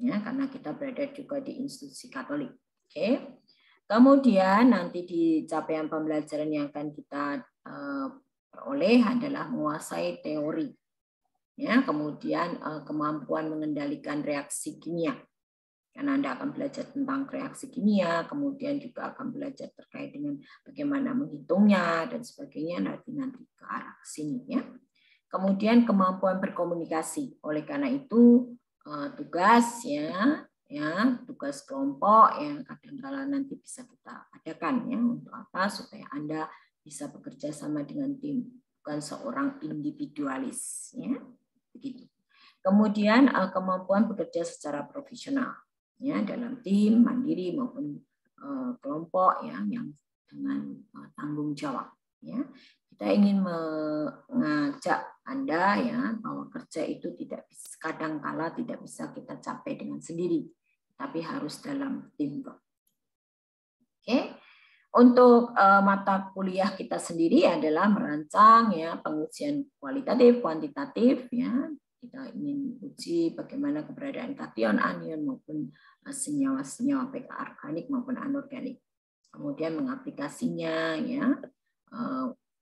ya, karena kita berada juga di institusi Katolik. Oke. Kemudian nanti di capaian pembelajaran yang akan kita peroleh adalah menguasai teori ya, kemudian kemampuan mengendalikan reaksi kimia. Karena Anda akan belajar tentang reaksi kimia, kemudian juga akan belajar terkait dengan bagaimana menghitungnya dan sebagainya nanti ke arah sini ya. Kemudian kemampuan berkomunikasi. Oleh karena itu tugas ya tugas kelompok yang kadang-kala nanti bisa kita adakan ya, untuk apa? Supaya Anda bisa bekerja sama dengan tim, bukan seorang individualis ya. Begitu. Kemudian kemampuan bekerja secara profesional. Ya, dalam tim mandiri maupun kelompok ya, yang tanggung jawab. Ya, kita ingin mengajak Anda ya bahwa kerja itu kadang-kala tidak bisa kita capai dengan sendiri, tapi harus dalam teamwork. Oke. Untuk mata kuliah kita sendiri adalah merancang ya pengujian kualitatif, kuantitatif ya. Kita ingin uji bagaimana keberadaan kation, anion maupun senyawa-senyawa pK organik maupun anorganik. Kemudian mengaplikasinya ya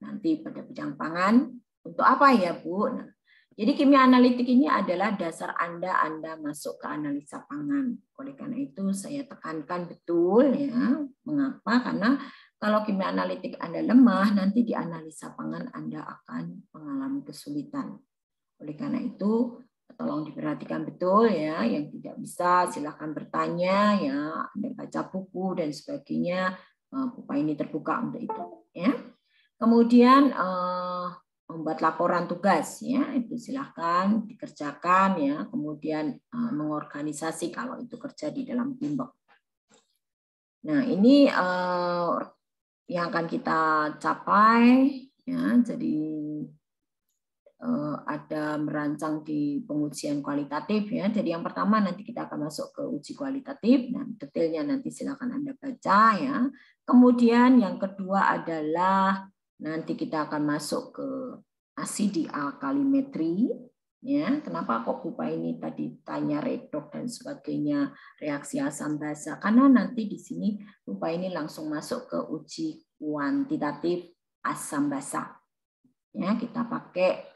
nanti pada bidang pangan. Untuk apa ya, Bu? Nah, jadi kimia analitik ini adalah dasar Anda masuk ke analisa pangan. Oleh karena itu saya tekankan betul ya. Mengapa? Karena kalau kimia analitik Anda lemah, nanti di analisa pangan Anda akan mengalami kesulitan. Oleh karena itu tolong diperhatikan betul ya. Yang tidak bisa silakan bertanya ya. Anda baca buku dan sebagainya. Buku ini terbuka untuk itu ya. Kemudian membuat laporan tugas ya, itu silahkan dikerjakan ya. Kemudian mengorganisasi kalau itu kerja di dalam teamwork. Nah, ini yang akan kita capai ya. Jadi ada merancang di pengujian kualitatif ya. Jadi yang pertama nanti kita akan masuk ke uji kualitatif. Nah, detailnya nanti silakan Anda baca ya. Kemudian yang kedua adalah nanti kita akan masuk ke asidi alkalimetri. Ya, kenapa kok Bupa ini tadi tanya redox dan sebagainya, reaksi asam basa? Karena nanti di sini Bupa ini langsung masuk ke uji kuantitatif asam basa. Ya, kita pakai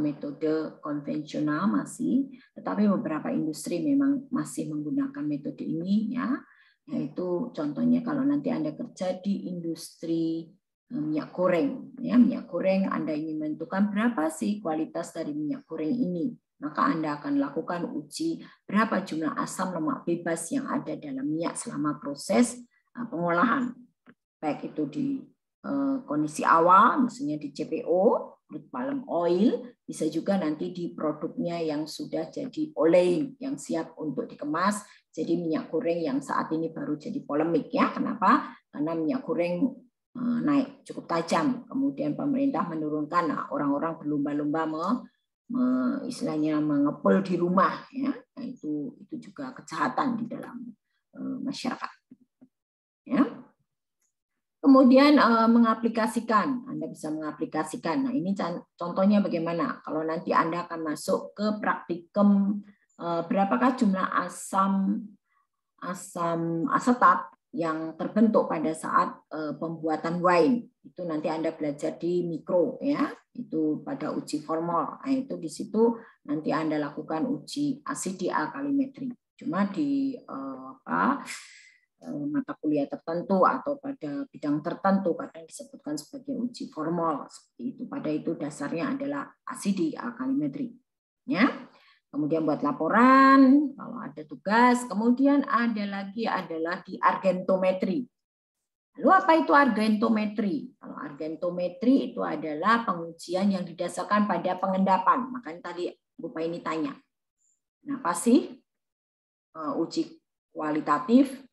metode konvensional masih, tetapi beberapa industri memang masih menggunakan metode ini ya. Yaitu contohnya kalau nanti Anda kerja di industri minyak goreng, ya minyak goreng Anda ingin menentukan berapa sih kualitas dari minyak goreng ini, maka Anda akan lakukan uji berapa jumlah asam lemak bebas yang ada dalam minyak selama proses pengolahan, baik itu di kondisi awal, misalnya di CPO, crude palm oil, bisa juga nanti di produknya yang sudah jadi olei yang siap untuk dikemas, jadi minyak goreng yang saat ini baru jadi polemik ya. Kenapa? Karena minyak goreng naik cukup tajam, kemudian pemerintah menurunkan, nah, orang-orang berlomba-lomba istilahnya mengepul di rumah ya. Nah, itu juga kejahatan di dalam masyarakat ya. Kemudian mengaplikasikan, Anda bisa mengaplikasikan. Nah, ini contohnya bagaimana kalau nanti Anda akan masuk ke praktikum berapakah jumlah asam asetat yang terbentuk pada saat pembuatan wine. Itu nanti Anda belajar di mikro ya, itu pada uji formal. Nah, itu di situ nanti Anda lakukan uji asidi alkalimetri. Cuma di mata kuliah tertentu atau pada bidang tertentu kadang disebutkan sebagai uji formal seperti itu. Pada itu dasarnya adalah asidi alkalimetri. Ya. Kemudian buat laporan, kalau ada tugas. Kemudian ada lagi adalah di argentometri. Lalu apa itu argentometri? Kalau argentometri itu adalah pengujian yang didasarkan pada pengendapan. Makanya tadi Bupa ini tanya, kenapa sih uji kualitatif?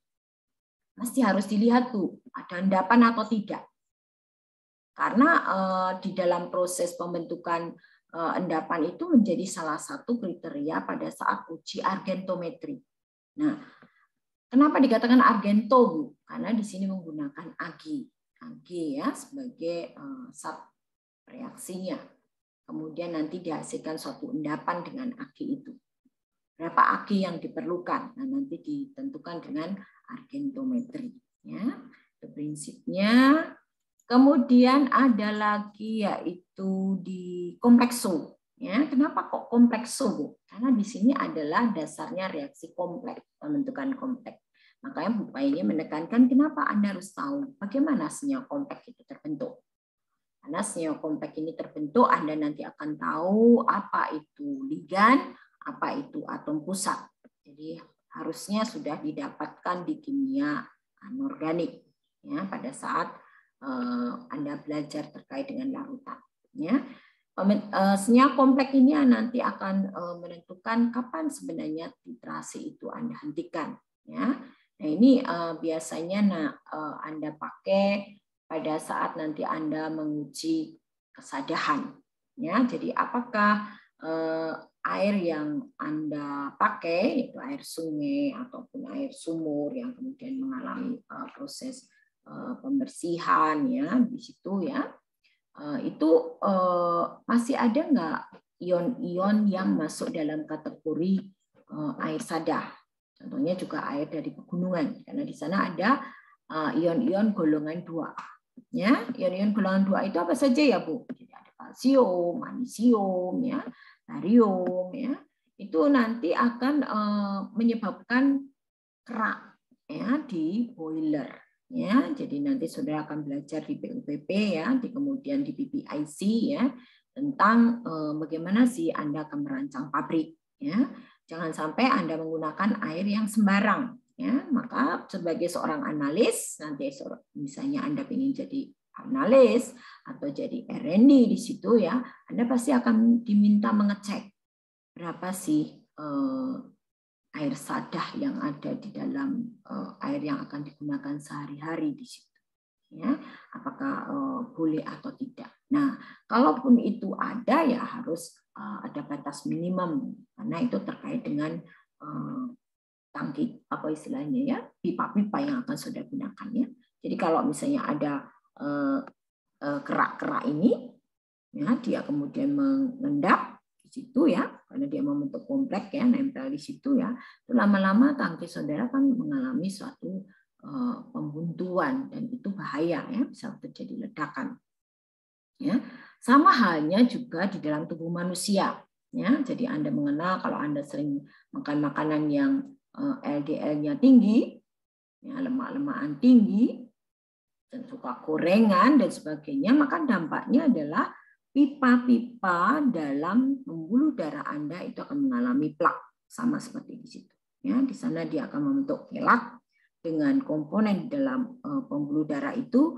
Mesti harus dilihat tuh, ada endapan atau tidak. Karena di dalam proses pembentukan endapan itu menjadi salah satu kriteria pada saat uji argentometri. Nah, kenapa dikatakan argento, Bu? Karena di sini menggunakan Ag ya sebagai zat reaksinya. Kemudian nanti dihasilkan suatu endapan dengan Ag itu. Berapa Ag yang diperlukan? Nah, nanti ditentukan dengan argentometri. Ya, itu prinsipnya. Kemudian ada lagi yaitu di komplekso. Ya, kenapa kok komplekso, Bu? Karena di sini adalah dasarnya reaksi kompleks, pembentukan kompleks. Makanya Bupa ini menekankan kenapa Anda harus tahu bagaimana senyawa kompleks itu terbentuk. Karena senyawa kompleks ini terbentuk, Anda nanti akan tahu apa itu ligan, apa itu atom pusat. Jadi harusnya sudah didapatkan di kimia anorganik ya pada saat Anda belajar terkait dengan larutan. Ya. Senyawa kompleks ini nanti akan menentukan kapan sebenarnya titrasi itu Anda hentikan. Ya. Nah, ini biasanya Anda pakai pada saat nanti Anda menguji kesadahan. Ya, jadi apakah air yang Anda pakai, yaitu air sungai ataupun air sumur yang kemudian mengalami proses pembersihan ya di situ ya, itu masih ada nggak ion-ion yang masuk dalam kategori air sadah? Contohnya juga air dari pegunungan, karena di sana ada ion-ion golongan 2. Ya, ion-ion golongan 2 itu apa saja ya Bu? Jadi ada kalsium, magnesium, ya, barium, ya. Itu nanti akan menyebabkan kerak ya di boiler. Ya, jadi nanti saudara akan belajar di PUPP ya, kemudian di PPIC ya, tentang bagaimana sih Anda akan merancang pabrik. Ya, jangan sampai Anda menggunakan air yang sembarang. Ya, maka sebagai seorang analis, nanti misalnya Anda ingin jadi analis atau jadi R&D di situ ya, Anda pasti akan diminta mengecek berapa sih air sadah yang ada di dalam air yang akan digunakan sehari-hari di situ. Ya, apakah boleh atau tidak. Nah, kalaupun itu ada ya harus ada batas minimum karena itu terkait dengan tangki apa istilahnya ya, pipa-pipa yang akan sudah gunakan ya. Jadi kalau misalnya ada kerak-kerak ini ya, dia kemudian mengendap di situ ya, karena dia membentuk kompleks ya, nempel di situ ya, itu lama-lama tangki saudara kan mengalami suatu pembuntuan dan itu bahaya ya, bisa terjadi ledakan. Ya, sama halnya juga di dalam tubuh manusia. Ya, jadi Anda mengenal kalau Anda sering makan makanan yang LDL-nya tinggi, ya, lemak-lemakan tinggi, dan suka gorengan dan sebagainya, maka dampaknya adalah pipa-pipa dalam pembuluh darah Anda itu akan mengalami plak, sama seperti di situ. Ya, di sana dia akan membentuk kelat dengan komponen dalam pembuluh darah itu,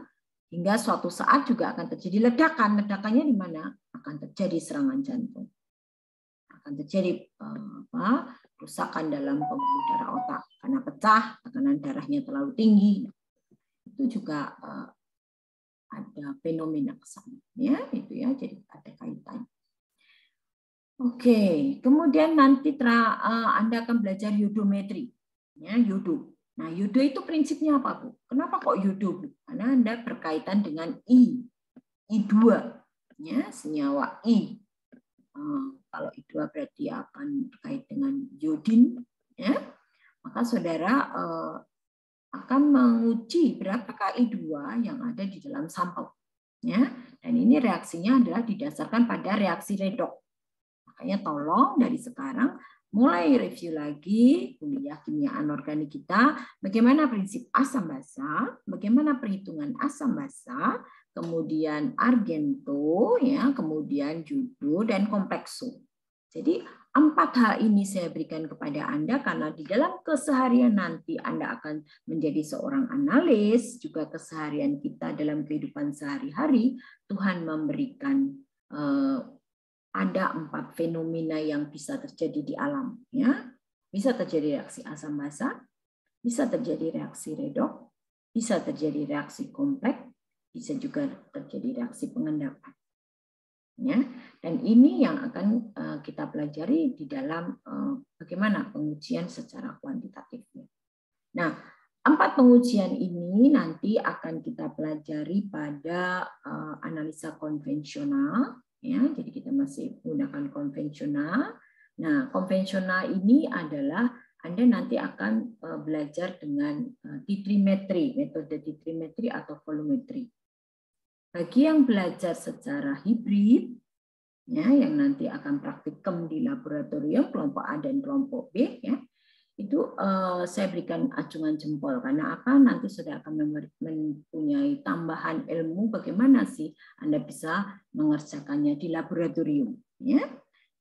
hingga suatu saat juga akan terjadi ledakan. Ledakannya di mana? Akan terjadi serangan jantung. Akan terjadi kerusakan dalam pembuluh darah otak karena pecah, tekanan darahnya terlalu tinggi. Itu juga ada fenomena kesana, ya, itu ya, jadi ada kaitan. Oke, kemudian nanti Anda akan belajar yodometri, ya, yodo. Nah, yodo itu prinsipnya apa, Bu? Kenapa kok yodo, Bu? Karena Anda berkaitan dengan I2, ya, senyawa I. Kalau I2 berarti akan terkait dengan iodin, ya. Maka saudara akan menguji berapakah I2 yang ada di dalam sampel, ya. Dan ini reaksinya adalah didasarkan pada reaksi redoks. Makanya tolong dari sekarang mulai review lagi kuliah kimia anorganik kita, bagaimana prinsip asam basa, bagaimana perhitungan asam basa, kemudian argento, ya, kemudian judo dan komplekso. Jadi 4 hal ini saya berikan kepada Anda karena di dalam keseharian nanti Anda akan menjadi seorang analis, juga keseharian kita dalam kehidupan sehari-hari Tuhan memberikan ada 4 fenomena yang bisa terjadi di alam, ya. Bisa terjadi reaksi asam basa, bisa terjadi reaksi redoks, bisa terjadi reaksi kompleks, bisa juga terjadi reaksi pengendapan. Ya. Dan ini yang akan kita pelajari di dalam bagaimana pengujian secara kuantitatifnya. Nah, 4 pengujian ini nanti akan kita pelajari pada analisa konvensional. Ya, jadi kita masih menggunakan konvensional. Nah, konvensional ini adalah Anda nanti akan belajar dengan titrimetri, metode titrimetri atau volumetri. Bagi yang belajar secara hibrid, ya, yang nanti akan praktikum di laboratorium kelompok A dan kelompok B, ya, itu saya berikan acungan jempol karena apa? Nanti sudah akan mempunyai tambahan ilmu bagaimana sih Anda bisa mengerjakannya di laboratorium, ya,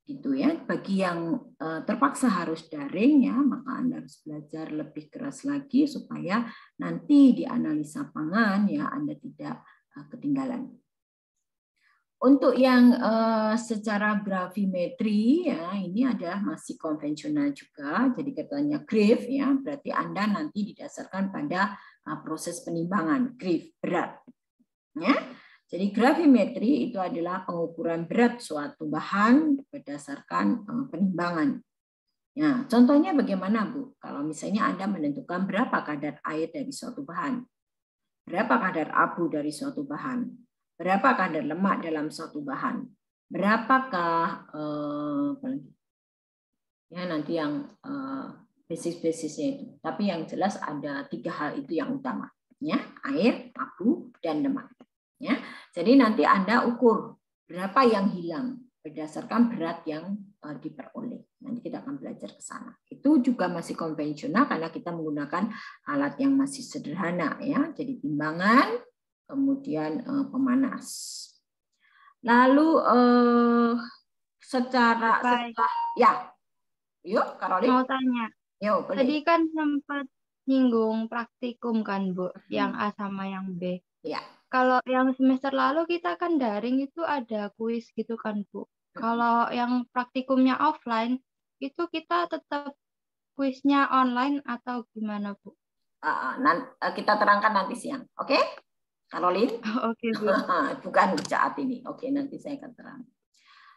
gitu ya. Bagi yang terpaksa harus daring, ya, maka Anda harus belajar lebih keras lagi supaya nanti di analisa pangan, ya, Anda tidak ketinggalan. Untuk yang secara gravimetri ya, ini adalah masih konvensional juga. Jadi katanya grave ya, berarti Anda nanti didasarkan pada proses penimbangan grave berat. Ya. Jadi gravimetri itu adalah pengukuran berat suatu bahan berdasarkan penimbangan. Ya, contohnya bagaimana Bu? Kalau misalnya Anda menentukan berapa kadar air dari suatu bahan, berapa kadar abu dari suatu bahan, berapa kadar lemak dalam suatu bahan, berapakah ya nanti yang basis-basisnya itu. Tapi yang jelas ada 3 hal itu yang utama, ya, air, abu, dan lemak. Ya, jadi nanti Anda ukur berapa yang hilang berdasarkan berat yang diperoleh. Nanti kita akan belajar ke sana. Itu juga masih konvensional karena kita menggunakan alat yang masih sederhana ya. Jadi timbangan, kemudian pemanas. Lalu setelah ya, yuk Karolin. Mau tanya. Yuk, boleh. Tadi kan sempat nyinggung praktikum kan Bu, yang A sama yang B. Ya. Kalau yang semester lalu kita kan daring itu ada kuis gitu kan Bu. Kalau yang praktikumnya offline itu kita tetap kuisnya online atau gimana Bu? Kita terangkan nanti siang, oke? Karolin? Oke Bu. Bukan saat ini, oke nanti saya akan terang.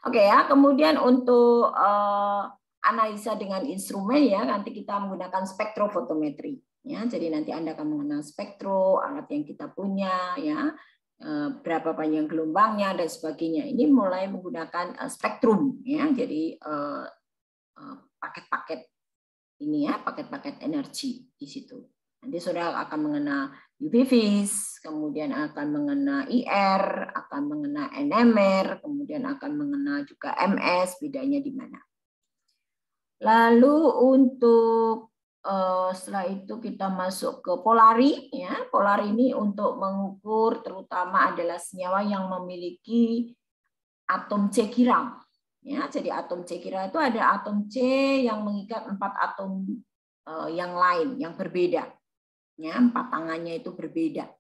Oke ya, kemudian untuk analisa dengan instrumen ya, nanti kita menggunakan spektrofotometri. Ya, jadi nanti Anda akan mengenal spektro, alat yang kita punya, ya, berapa panjang gelombangnya dan sebagainya. Ini mulai menggunakan spektrum, ya, jadi paket-paket ini ya, paket-paket energi di situ. Nanti saudara akan mengenal UV phase, kemudian akan mengenal IR, akan mengenal NMR, kemudian akan mengenal juga MS, bedanya di mana. Lalu untuk setelah itu kita masuk ke polari ya. Polari ini untuk mengukur terutama adalah senyawa yang memiliki atom C kira. Ya, jadi atom C kira itu ada atom C yang mengikat 4 atom yang lain yang berbeda. Ya, 4 tangannya itu berbeda.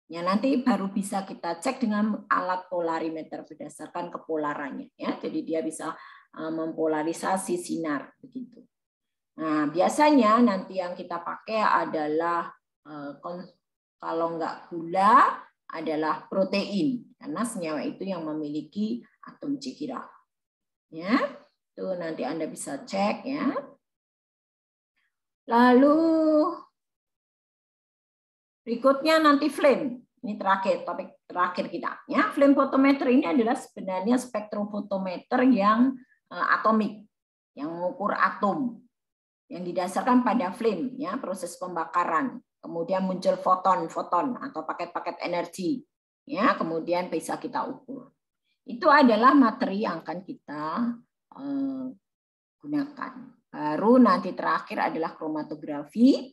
Ya, nanti baru bisa kita cek dengan alat polarimeter berdasarkan kepolarannya ya. Jadi dia bisa mempolarisasi sinar begitu. Nah, biasanya nanti yang kita pakai adalah kalau nggak gula adalah protein karena senyawa itu yang memiliki atom C kira. Ya, itu nanti Anda bisa cek ya. Lalu berikutnya nanti flame. Ini terakhir, topik terakhir kita. Ya, flame photometer ini adalah sebenarnya spektrofotometer yang atomik, yang mengukur atom, yang didasarkan pada flame, ya, proses pembakaran. Kemudian muncul foton atau paket-paket energi, ya, kemudian bisa kita ukur. Itu adalah materi yang akan kita gunakan. Baru nanti terakhir adalah kromatografi.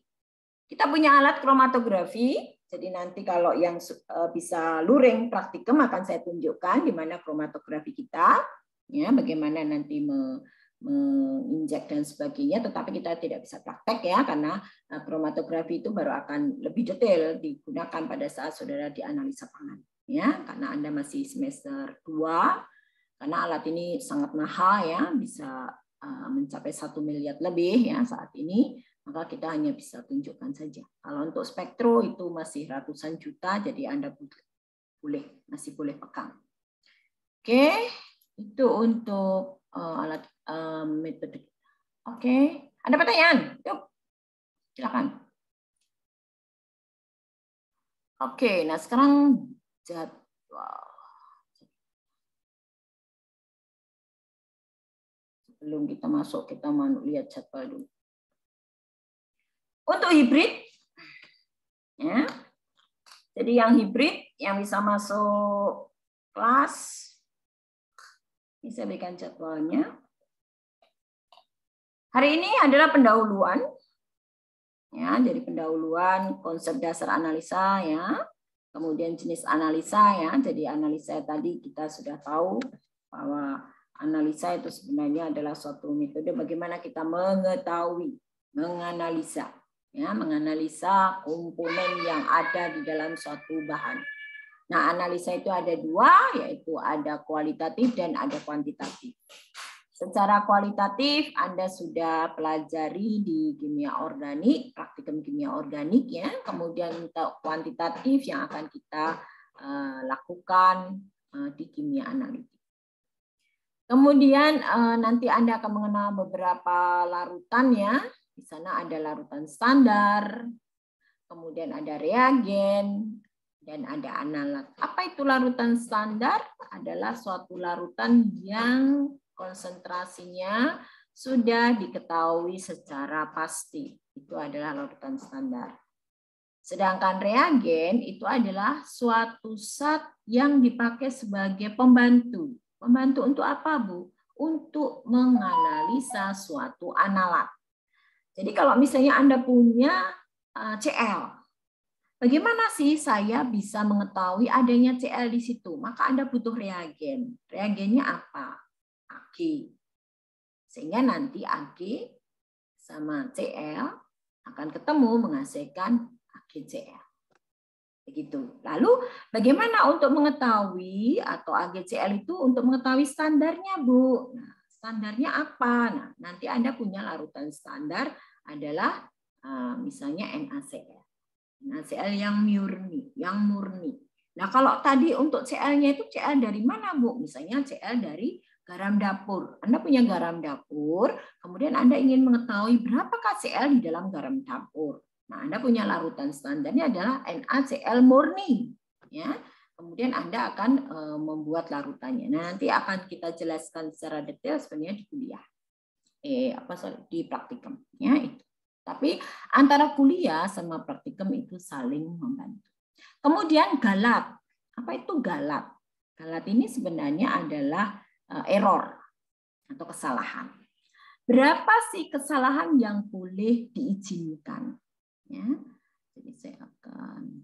Kita punya alat kromatografi. Jadi nanti kalau yang bisa luring praktikum akan saya tunjukkan di mana kromatografi kita, ya, bagaimana nanti menginjak dan sebagainya. Tetapi kita tidak bisa praktek ya karena kromatografi itu baru akan lebih detail digunakan pada saat saudara dianalisa pangan. Ya, karena Anda masih semester 2, karena alat ini sangat mahal ya, bisa mencapai 1 miliar lebih ya saat ini. Maka kita hanya bisa tunjukkan saja. Kalau untuk spektro itu masih ratusan juta, jadi Anda masih boleh pegang. Oke, itu untuk alat metode. Oke, ada pertanyaan? Yuk, silakan. Oke, nah sekarang jadwal. Sebelum kita masuk, kita mau lihat jadwal dulu. Untuk hibrid, ya, jadi yang hibrid yang bisa masuk kelas, ini saya berikan jadwalnya. Hari ini adalah pendahuluan, ya, jadi pendahuluan konsep dasar analisa, ya, kemudian jenis analisa, ya, jadi analisa tadi kita sudah tahu bahwa analisa itu sebenarnya adalah suatu metode bagaimana kita mengetahui, menganalisa. Ya, menganalisa komponen yang ada di dalam suatu bahan. Nah, analisa itu ada dua, yaitu ada kualitatif dan ada kuantitatif. Secara kualitatif, Anda sudah pelajari di kimia organik, praktikum kimia organik ya. Kemudian untuk kuantitatif yang akan kita lakukan di kimia analitik. Kemudian nanti Anda akan mengenal beberapa larutan ya. Di sana ada larutan standar, kemudian ada reagen, dan ada analat. Apa itu larutan standar? Adalah suatu larutan yang konsentrasinya sudah diketahui secara pasti. Itu adalah larutan standar. Sedangkan reagen itu adalah suatu zat yang dipakai sebagai pembantu. Pembantu untuk apa, Bu? Untuk menganalisa suatu analat. Jadi kalau misalnya Anda punya Cl, bagaimana sih saya bisa mengetahui adanya Cl di situ? Maka Anda butuh reagen. Reagennya apa? Ag. Sehingga nanti Ag sama Cl akan ketemu menghasilkan AgCl. Begitu. Lalu bagaimana untuk mengetahui atau AgCl itu untuk mengetahui standarnya, Bu? Nah, standarnya apa? Nah, nanti Anda punya larutan standar adalah misalnya NaCl. NaCl yang murni. Nah, kalau tadi untuk Cl-nya itu Cl dari mana, Bu? Misalnya Cl dari garam dapur. Anda punya garam dapur, kemudian Anda ingin mengetahui berapakah Cl di dalam garam dapur. Nah, Anda punya larutan standarnya adalah NaCl murni. Ya. Kemudian Anda akan membuat larutannya. Nah, nanti akan kita jelaskan secara detail sebenarnya di kuliah. Di praktikum. Ya, itu. Tapi antara kuliah sama praktikum itu saling membantu. Kemudian galat. Apa itu galat? Galat ini sebenarnya adalah error atau kesalahan. Berapa sih kesalahan yang boleh diizinkan? Ya, jadi saya akan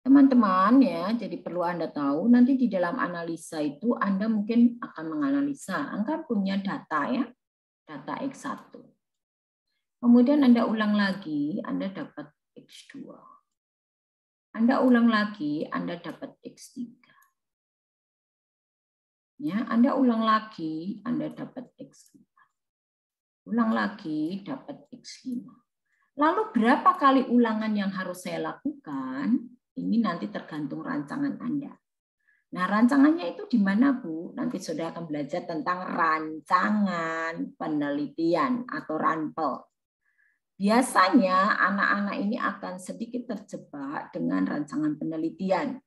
teman-teman ya, jadi perlu Anda tahu nanti di dalam analisa itu Anda mungkin akan menganalisa, Anda punya data ya, data X1. Kemudian Anda ulang lagi, Anda dapat X2. Anda ulang lagi, Anda dapat X3. Ya, Anda ulang lagi, Anda dapat X4. Ulang lagi, dapat X5. Lalu berapa kali ulangan yang harus saya lakukan? Ini nanti tergantung rancangan Anda. Nah, rancangannya itu di mana, Bu? Nanti sudah akan belajar tentang rancangan penelitian atau RANPEL. Biasanya anak-anak ini akan sedikit terjebak dengan rancangan penelitian.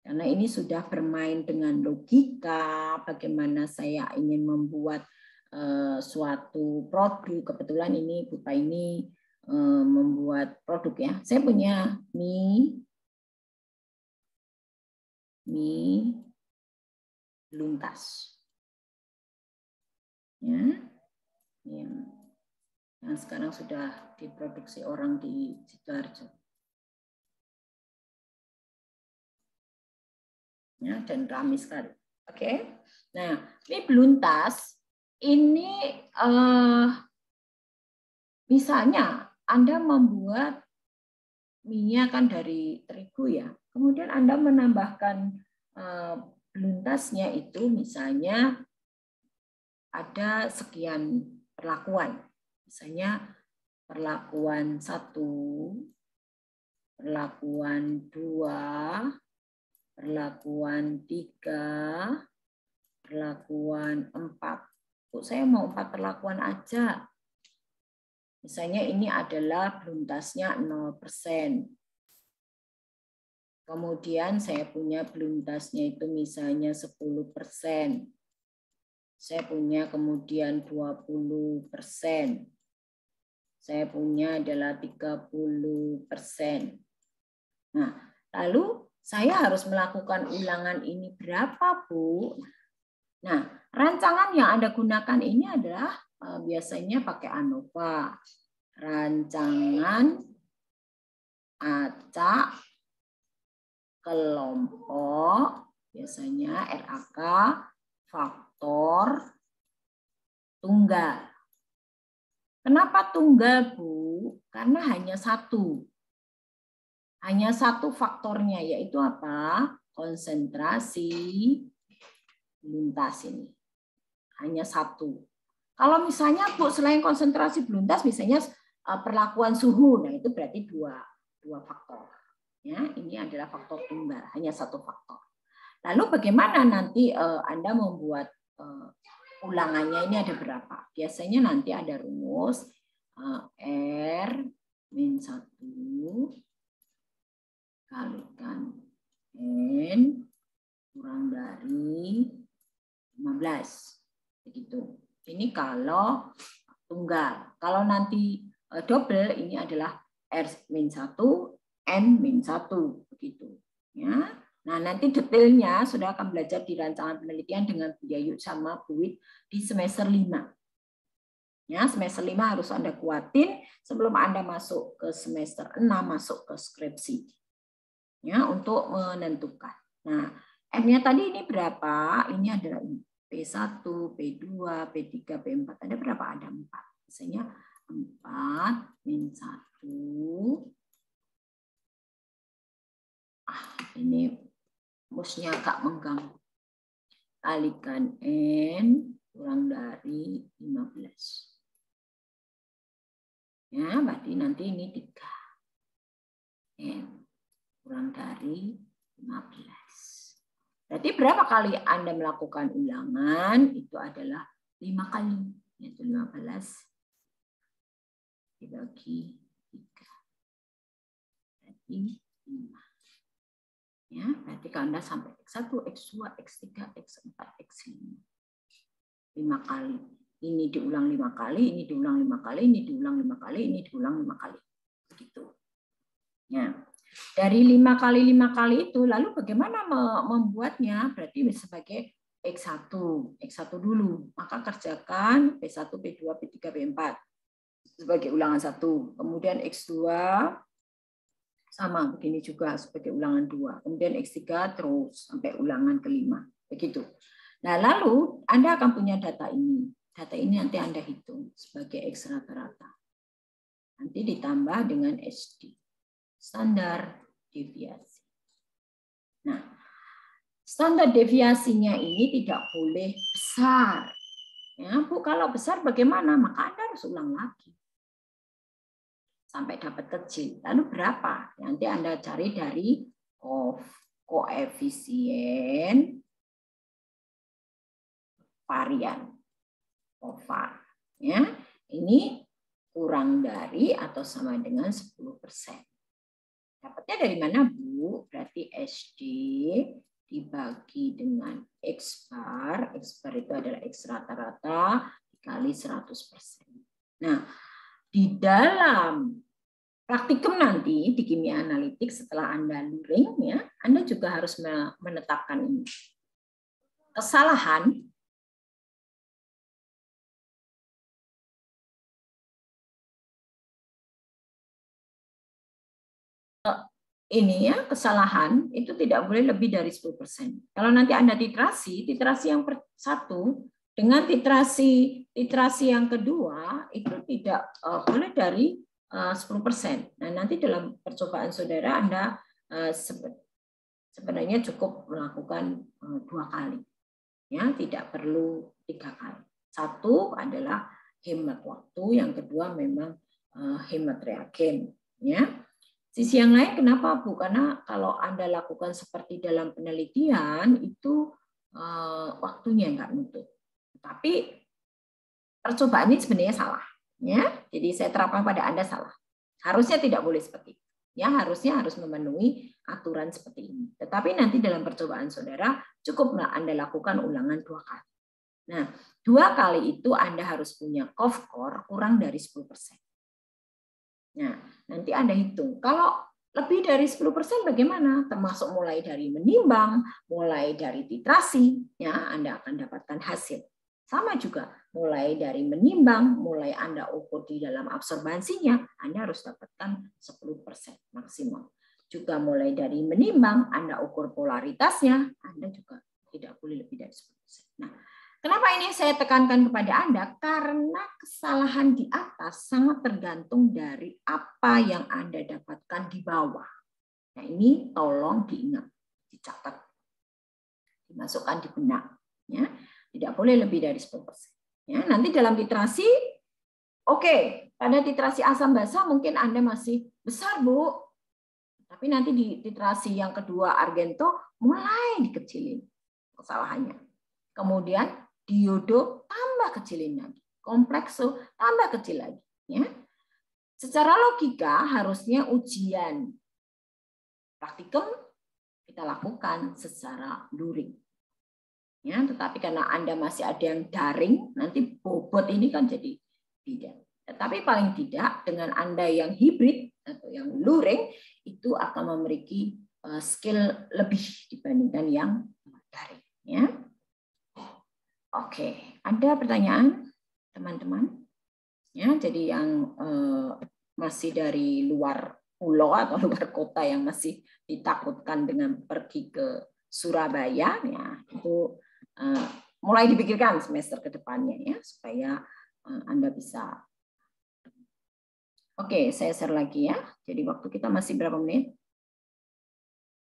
Karena ini sudah bermain dengan logika, bagaimana saya ingin membuat suatu produk. Kebetulan ini Bapak ini membuat produk ya. Saya punya mie luntas. Ya. Yang sekarang sudah diproduksi orang di Sidoarjo. Ya, dan ramai sekali. Oke. Nah, mie beluntas ini misalnya Anda membuat mie-nya kan dari terigu ya. Kemudian Anda menambahkan beluntasnya itu misalnya ada sekian perlakuan. Misalnya perlakuan 1, perlakuan 2, perlakuan 3, perlakuan 4. Saya mau 4 perlakuan aja. Misalnya ini adalah beluntasnya 0%. Kemudian saya punya beluntasnya itu misalnya 10%. Saya punya kemudian 20%. Saya punya adalah 30%. Nah, lalu saya harus melakukan ulangan ini berapa, Bu? Nah, rancangan yang Anda gunakan ini adalah biasanya pakai ANOVA. Rancangan acak kelompok, biasanya RAK, faktor, tunggal. Kenapa tunggal, Bu? Karena hanya 1. Hanya satu faktornya, yaitu apa? Konsentrasi beluntas ini. Hanya satu. Kalau misalnya Bu, selain konsentrasi beluntas, misalnya perlakuan suhu, nah itu berarti dua faktor. Ya, ini adalah faktor tunggal, hanya satu faktor. Lalu bagaimana nanti Anda membuat ulangannya, ini ada berapa? Biasanya nanti ada rumus R-1 kalikan N kurang dari 15. Begitu. Ini kalau tunggal. Kalau nanti double, ini adalah R-1, N-1. Begitu. Ya. Nah, nanti detailnya sudah akan belajar di rancangan penelitian dengan Bu Yayu sama Bu Wit di semester 5. Ya, semester 5 harus Anda kuatin sebelum Anda masuk ke semester 6, masuk ke skripsi. Ya, untuk menentukan. Nah, M-nya tadi ini berapa? Ini adalah P1, P2, P3, P4. Ada berapa? Ada 4. Misalnya 4 min 1. Ini musnya agak mengganggu. Kalikan N kurang dari 15. Ya, berarti nanti ini 3. N kurang dari 15. Berarti berapa kali Anda melakukan ulangan? Itu adalah 5 kali. Yaitu 15 dibagi 3. Berarti 5. Ya, berarti kalau Anda sampai X1, X2, X3, X4, X5. 5 kali. Ini diulang 5 kali, ini diulang 5 kali, ini diulang 5 kali, ini diulang 5 kali. Begitu. Ya. Dari 5 kali itu, lalu bagaimana membuatnya? Berarti sebagai X1. X1 dulu. Maka kerjakan P1, P2, P3, P4. Sebagai ulangan 1. Kemudian X2 sama begini juga sebagai ulangan 2. Kemudian X3 terus sampai ulangan kelima. Begitu. Nah, lalu Anda akan punya data ini. Data ini nanti Anda hitung sebagai X rata-rata. Nanti ditambah dengan SD. Standar deviasi. Nah, standar deviasinya ini tidak boleh besar. Ya, Bu, kalau besar bagaimana? Maka Anda harus ulang lagi. Sampai dapat kecil. Lalu berapa? Nanti Anda cari dari koefisien varian. OVAR. Ya, ini kurang dari atau sama dengan 10%. Dapatnya dari mana, Bu? Berarti SD dibagi dengan X bar. X bar itu adalah X rata-rata dikali 100%. Nah, di dalam praktikum nanti di kimia analitik setelah Anda luring, ya, Anda juga harus menetapkan ini. Kesalahan ini, ya, kesalahan itu tidak boleh lebih dari 10%. Kalau nanti Anda titrasi yang satu dengan titrasi yang kedua itu tidak boleh dari 10%. Nah, nanti dalam percobaan saudara Anda sebenarnya cukup melakukan 2 kali. Ya, tidak perlu 3 kali. Satu adalah hemat waktu, yang kedua memang hemat reagen, ya. Sisi yang lain kenapa, Bu? Karena kalau Anda lakukan seperti dalam penelitian itu waktunya nggak nutup. Tapi percobaan ini sebenarnya salah, ya. Jadi saya terapkan pada Anda salah. Harusnya tidak boleh seperti itu. Ya, harusnya harus memenuhi aturan seperti ini. Tetapi nanti dalam percobaan saudara cukuplah Anda lakukan ulangan 2 kali. Nah, 2 kali itu Anda harus punya COV-core kurang dari 10%. Nah, nanti Anda hitung. Kalau lebih dari 10% bagaimana? Termasuk mulai dari menimbang, mulai dari titrasi, ya, Anda akan dapatkan hasil. Sama juga, mulai dari menimbang, mulai Anda ukur di dalam absorbansinya, Anda harus dapatkan 10% maksimal. Juga mulai dari menimbang, Anda ukur polaritasnya, Anda juga tidak boleh lebih dari 10%. Nah, kenapa ini saya tekankan kepada Anda? Karena kesalahan di atas sangat tergantung dari apa yang Anda dapatkan di bawah. Nah, ini tolong diingat, dicatat, dimasukkan di benak. Ya. Tidak boleh lebih dari 10%. Ya, nanti dalam titrasi, oke, pada titrasi asam basa mungkin Anda masih besar, Bu. Tapi nanti di titrasi yang kedua argento mulai dikecilin kesalahannya. Kemudian diodo tambah kecilin lagi. Komplekso tambah kecil lagi. Ya. Secara logika harusnya ujian praktikum kita lakukan secara luring. Ya, tetapi karena Anda masih ada yang daring, nanti bobot ini kan jadi tidak. Tetapi paling tidak dengan Anda yang hibrid atau yang luring itu akan memiliki skill lebih dibandingkan yang daring. Ya. Oke, ada pertanyaan teman-teman? Ya, jadi yang masih dari luar pulau atau luar kota yang masih ditakutkan dengan pergi ke Surabaya, ya itu mulai dipikirkan semester ke depannya ya supaya Anda bisa. Oke, saya share lagi ya. Jadi waktu kita masih berapa menit?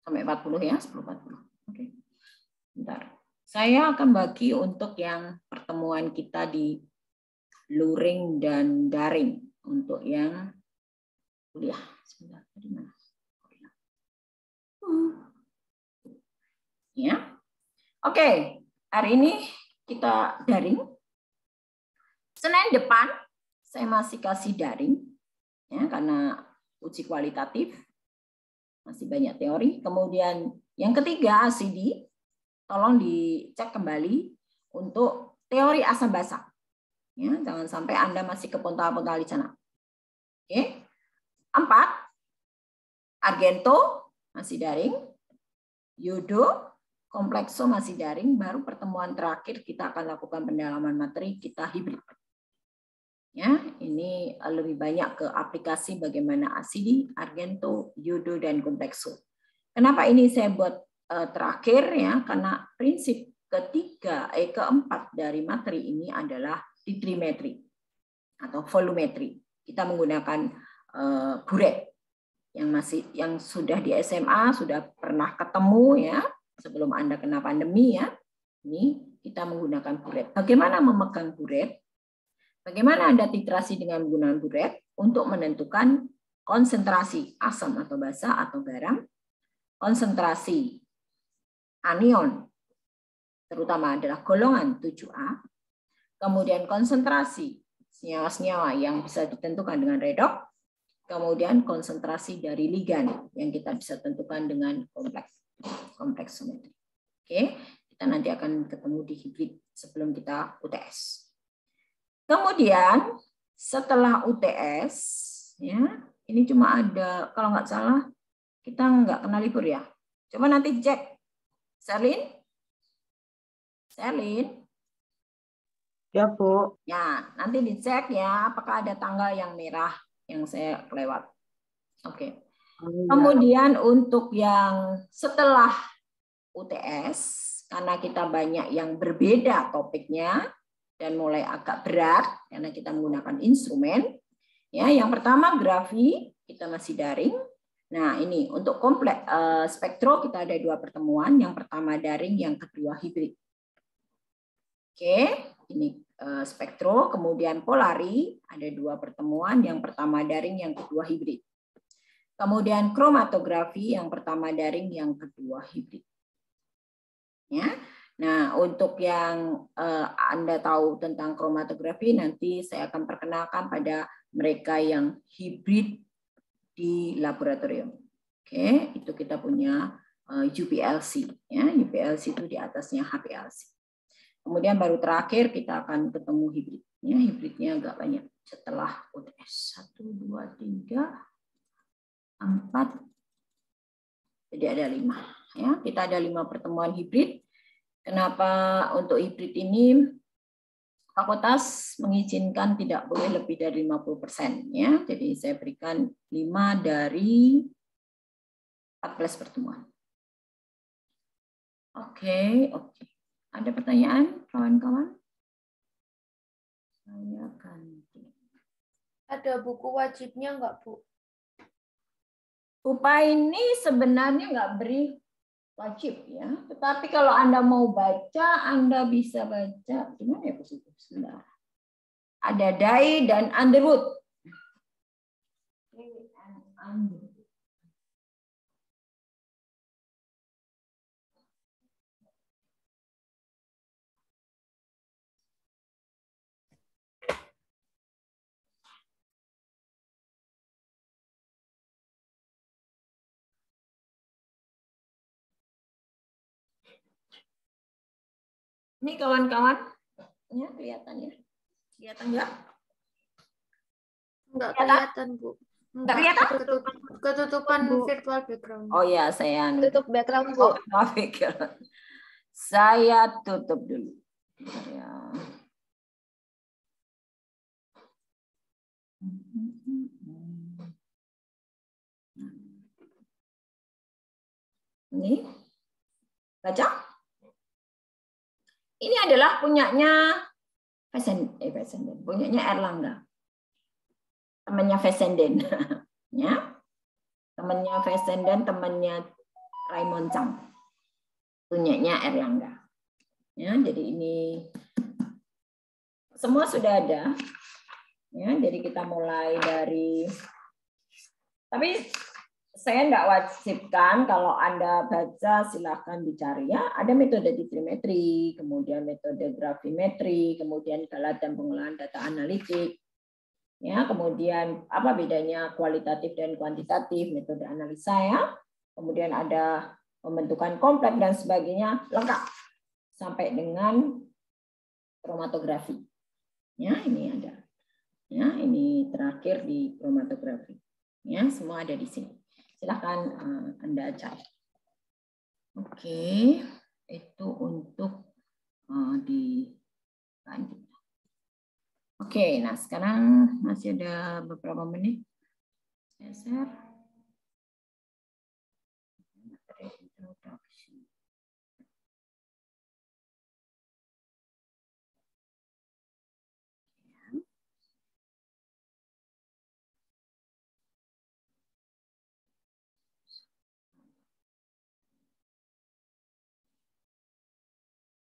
Sampai 40 ya, 10.40. Oke. Bentar. Saya akan bagi untuk yang pertemuan kita di luring dan daring untuk yang kuliah. Sebentar, tadi mana? Ya. Oke, hari ini kita daring. Senin depan saya masih kasih daring ya karena uji kualitatif. Masih banyak teori. Kemudian yang ketiga ACD, tolong dicek kembali untuk teori asam basa. Ya, jangan sampai Anda masih kepontal-pontal di sana. Oke. 4, argento masih daring, yodo, komplekso masih daring, baru pertemuan terakhir kita akan lakukan pendalaman materi kita hibrid. Ya, ini lebih banyak ke aplikasi bagaimana asidi, argento, yodo, dan komplekso. Kenapa ini saya buat terakhir ya? Karena prinsip keempat dari materi ini adalah titrimetri atau volumetri. Kita menggunakan buret yang sudah di SMA sudah pernah ketemu ya sebelum Anda kena pandemi ya. Ini kita menggunakan buret. Bagaimana memegang buret? Bagaimana Anda titrasi dengan menggunakan buret untuk menentukan konsentrasi asam atau basa atau garam, konsentrasi anion, terutama adalah golongan 7A, kemudian konsentrasi senyawa-senyawa yang bisa ditentukan dengan redoks, kemudian konsentrasi dari ligan yang kita bisa tentukan dengan kompleksometri. Oke, kita nanti akan ketemu di hibrid sebelum kita UTS. Kemudian setelah UTS, ya ini cuma ada kalau nggak salah kita nggak kena libur ya. Coba nanti cek, Serlin. Ya, Bu. Ya, nanti dicek ya apakah ada tanggal yang merah yang saya kelewat. Oke. Kemudian untuk yang setelah UTS, karena kita banyak yang berbeda topiknya dan mulai agak berat karena kita menggunakan instrumen. Ya, yang pertama grafi kita masih daring. Nah, ini untuk kompleks spektro kita ada 2 pertemuan. Yang pertama daring, yang kedua hibrid. Oke, ini spektro, kemudian polari ada 2 pertemuan. Yang pertama daring, yang kedua hibrid. Kemudian kromatografi, yang pertama daring, yang kedua hibrid. Ya. Nah, untuk yang Anda tahu tentang kromatografi, nanti saya akan perkenalkan pada mereka yang hibrid di laboratorium. Oke, itu kita punya UPLC. Ya, UPLC itu di atasnya HPLC. Kemudian baru terakhir kita akan ketemu hibrid. Ya, hibridnya agak banyak setelah UTS. 1, 2, 3, 4. Jadi ada 5. Ya, kita ada 5 pertemuan hibrid. Kenapa untuk hibrid ini fakultas mengizinkan tidak boleh lebih dari 50% ya. Jadi saya berikan 5 dari 14 pertemuan. Oke. Ada pertanyaan kawan-kawan? Saya ganti. Ada buku wajibnya enggak, Bu? UPA ini sebenarnya nggak beri wajib ya, tetapi kalau Anda mau baca, Anda bisa baca. Gimana ya positif? Sebentar. Ada Dai dan Underwood. Ini kawan-kawan, ya kelihatan ya? Kelihatan nggak? Enggak kelihatan, Bu. Nggak kelihatan? Ketutupan virtual background. Oh ya, saya Tutup background, Bu. maaf, saya tutup dulu. Ya. Ini baca. Ini adalah punyanya Fessenden, punyanya Erlangga. Temannya Fessenden. Ya. Temannya Fessenden, temannya Raymond Chang. Punyanya Erlangga. Ya, jadi ini semua sudah ada. Ya, jadi kita mulai dari, tapi saya nggak wajibkan, kalau Anda baca silahkan dicari ya. Ada metode trimetri, kemudian metode grafimetri, kemudian galat dan pengolahan data analitik. Ya, kemudian apa bedanya kualitatif dan kuantitatif, metode analisa ya. Kemudian ada pembentukan kompleks dan sebagainya, lengkap sampai dengan kromatografi. Ya, ini ada. Ya, ini terakhir di kromatografi. Ya, semua ada di sini. Silakan Anda cari. Oke, itu untuk dilanjut. Oke, nah sekarang masih ada beberapa menit. Saya share.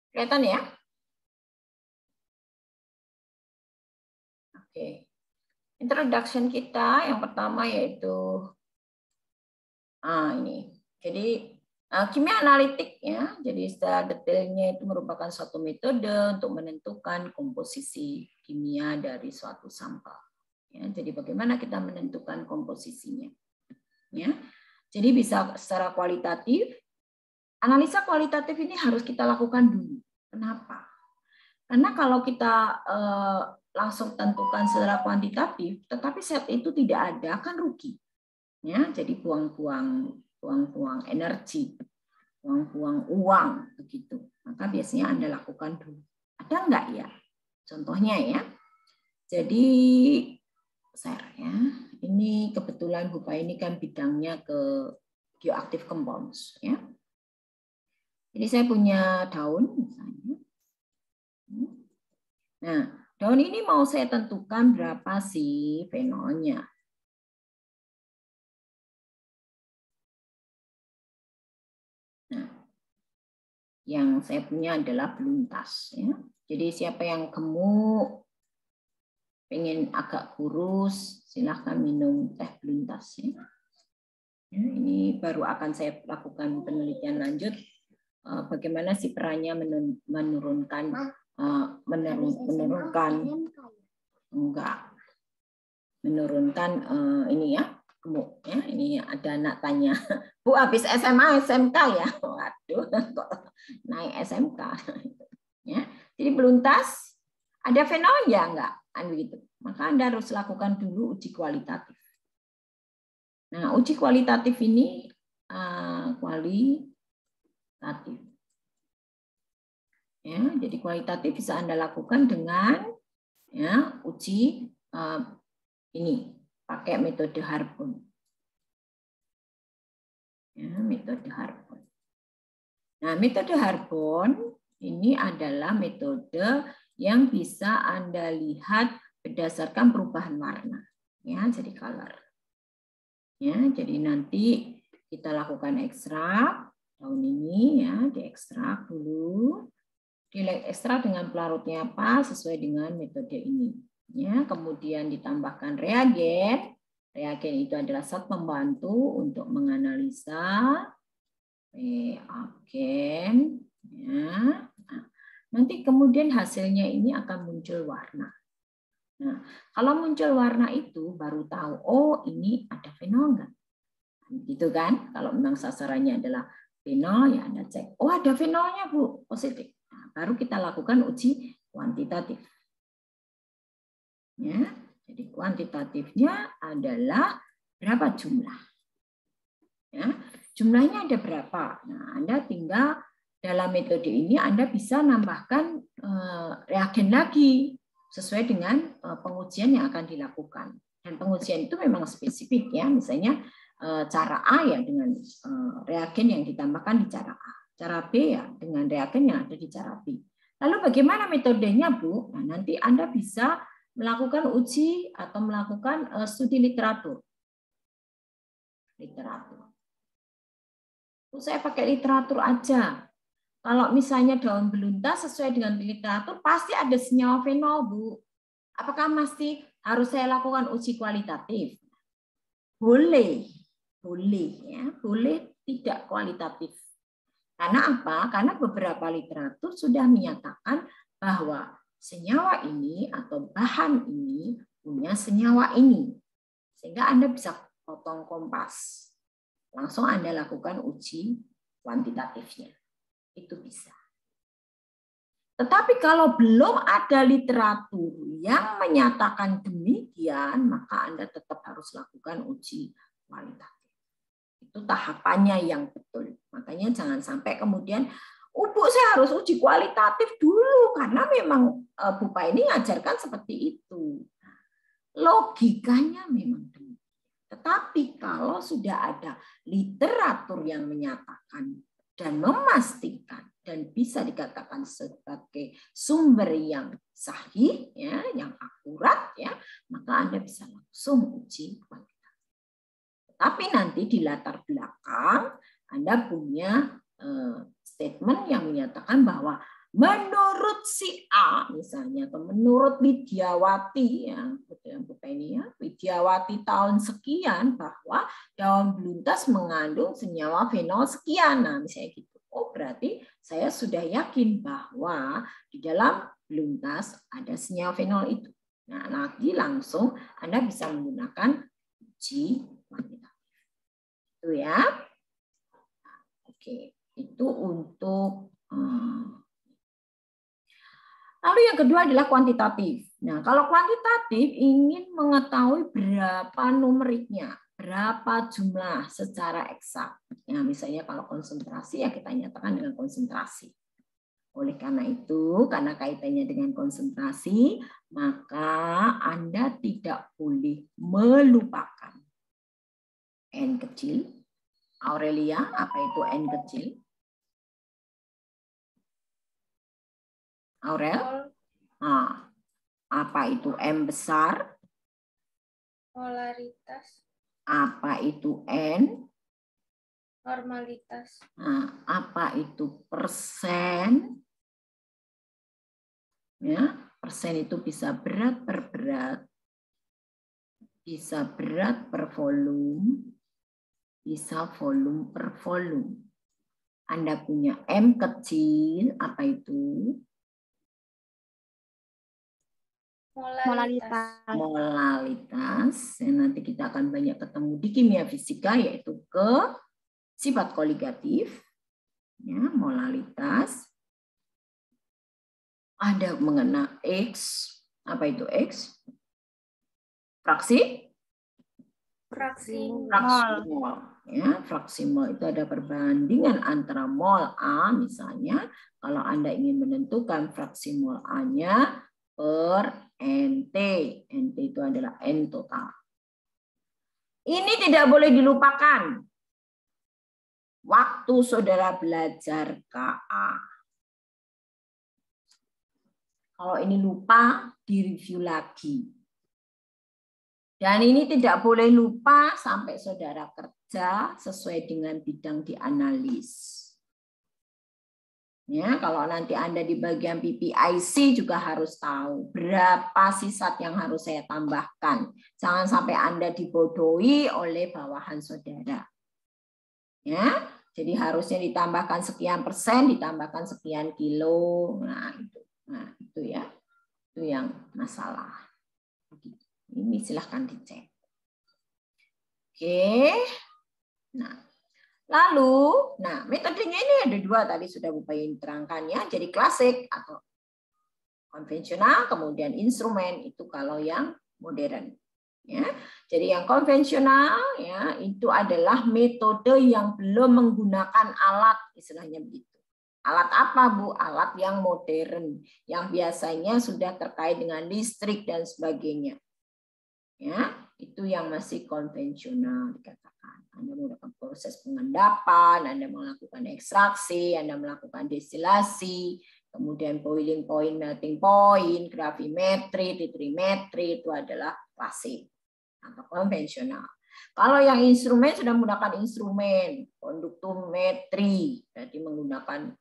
Kelihatan ya? Oke. Introduction kita yang pertama yaitu ini. Jadi kimia analitik ya. Jadi secara detailnya itu merupakan suatu metode untuk menentukan komposisi kimia dari suatu sampel. Ya, jadi bagaimana kita menentukan komposisinya? Ya. Jadi bisa secara kualitatif. Analisa kualitatif ini harus kita lakukan dulu. Kenapa? Karena kalau kita langsung tentukan secara kuantitatif, tetapi set itu tidak ada, kan rugi. Ya, jadi buang-buang energi, buang-buang uang begitu. Maka biasanya Anda lakukan dulu. Ada enggak ya? Contohnya ya. Jadi share ya. Ini kebetulan Bu Pa ini kan bidangnya ke bioactive compounds ya. Jadi saya punya daun misalnya. Nah, daun ini mau saya tentukan berapa sih fenolnya. Nah, yang saya punya adalah beluntas ya. Jadi siapa yang gemuk, pengen agak kurus, silahkan minum teh beluntas ya. Ya, ini baru akan saya lakukan penelitian lanjut. Bagaimana sih perannya menurunkan ini ya gemuk ya. Ini ada anak tanya, Bu habis SMA SMK ya? Waduh, kok naik SMK ya. Jadi beluntas ada fenol ya enggak? Gitu. Maka Anda harus lakukan dulu uji kualitatif. Nah, uji kualitatif ini ya, jadi kualitatif bisa Anda lakukan dengan ya uji ini pakai metode Harpun. Ya, metode Harpun. Nah, metode Harpun ini adalah metode yang bisa Anda lihat berdasarkan perubahan warna. Ya, jadi color. Ya, jadi nanti kita lakukan ekstrak tahun ini ya, diekstrak dulu. Diekstrak dengan pelarutnya apa sesuai dengan metode ini. Ya, kemudian ditambahkan reagen. Reagen itu adalah zat pembantu untuk menganalisa reagen. Ya. Nah, nanti kemudian hasilnya ini akan muncul warna. Nah, kalau muncul warna itu baru tahu, oh ini ada fenol enggak? Gitu kan? Kalau memang sasarannya adalah fenol, ya Anda cek. Oh ada fenolnya Bu, positif. Nah, baru kita lakukan uji kuantitatif. Ya, jadi kuantitatifnya adalah berapa jumlah? Ya, jumlahnya ada berapa? Nah, Anda tinggal dalam metode ini Anda bisa nambahkan reagen lagi sesuai dengan pengujian yang akan dilakukan. Dan pengujian itu memang spesifik ya, misalnya cara A ya dengan reagen yang ditambahkan di cara A. Cara B ya dengan reagen yang ada di cara B. Lalu bagaimana metodenya Bu? Nah, nanti Anda bisa melakukan uji atau melakukan studi literatur. Saya pakai literatur aja. Kalau misalnya daun beluntas sesuai dengan literatur pasti ada senyawa fenol, Bu. Apakah masih harus saya lakukan uji kualitatif? Boleh ya, boleh tidak kualitatif. Karena apa? Karena beberapa literatur sudah menyatakan bahwa senyawa ini atau bahan ini punya senyawa ini. Sehingga Anda bisa potong kompas. Langsung Anda lakukan uji kuantitatifnya. Itu bisa. Tetapi kalau belum ada literatur yang menyatakan demikian, maka Anda tetap harus lakukan uji kualitatif. Itu tahapannya yang betul. Makanya jangan sampai kemudian, Bu, saya harus uji kualitatif dulu, karena memang Bu Pa ini ngajarkan seperti itu. Logikanya memang demikian. Tetapi kalau sudah ada literatur yang menyatakan dan memastikan dan bisa dikatakan sebagai sumber yang sahih, ya, yang akurat, ya, maka Anda bisa langsung uji kuantitatif. Tapi nanti di latar belakang Anda punya statement yang menyatakan bahwa menurut si A misalnya atau menurut Widyawati ya, Widyawati tahun sekian bahwa daun beluntas mengandung senyawa fenol sekian. Nah, misalnya gitu. Oh, berarti saya sudah yakin bahwa di dalam beluntas ada senyawa fenol itu. Nah, lagi langsung Anda bisa menggunakan uji kuantitatif. Itu ya. Oke, itu untuk lalu yang kedua adalah kuantitatif. Nah, kalau kuantitatif ingin mengetahui berapa numeriknya, berapa jumlah secara eksak. Ya, misalnya kalau konsentrasi ya kita nyatakan dengan konsentrasi. Oleh karena itu, karena kaitannya dengan konsentrasi, maka Anda tidak boleh melupakan N kecil. Aurelia, apa itu N kecil? Aurel? Nah, apa itu M besar? Polaritas. Apa itu N? Normalitas. Nah, apa itu persen? Ya, persen itu bisa berat per berat, bisa berat per volume, bisa volume per volume. Anda punya M kecil, apa itu? Molalitas. Dan nanti kita akan banyak ketemu di kimia fisika, yaitu ke sifat koligatif, ya, molalitas. Ada mengenai X, apa itu X? Fraksi? Fraksi mol. Ya, fraksi mol itu ada perbandingan antara mol A, misalnya, kalau Anda ingin menentukan fraksi mol A-nya per NT. NT itu adalah N total. Ini tidak boleh dilupakan. Waktu saudara belajar KA. Kalau ini lupa, direview lagi. Dan ini tidak boleh lupa sampai saudara kerja sesuai dengan bidang dianalis. Ya, kalau nanti Anda di bagian PPIC juga harus tahu berapa sisat yang harus saya tambahkan. Jangan sampai Anda dibodohi oleh bawahan saudara. Ya, jadi harusnya ditambahkan sekian persen, ditambahkan sekian kilo. Nah, itu ya. Itu yang masalah. Ini silahkan dicek. Oke. Nah, lalu, metodenya ini ada 2 tadi sudah Bapak terangkan ya. Jadi klasik atau konvensional, kemudian instrumen itu kalau yang modern. Ya, jadi yang konvensional ya itu adalah metode yang belum menggunakan alat, istilahnya begitu. Alat apa Bu? Alat yang modern, yang biasanya sudah terkait dengan listrik dan sebagainya. Ya, itu yang masih konvensional dikatakan. Anda melakukan proses pengendapan, Anda melakukan ekstraksi, Anda melakukan destilasi, kemudian boiling point, melting point, gravimetri, titrimetri, itu adalah klasik atau konvensional. Kalau yang instrumen sudah menggunakan instrumen, konduktometri, jadi menggunakan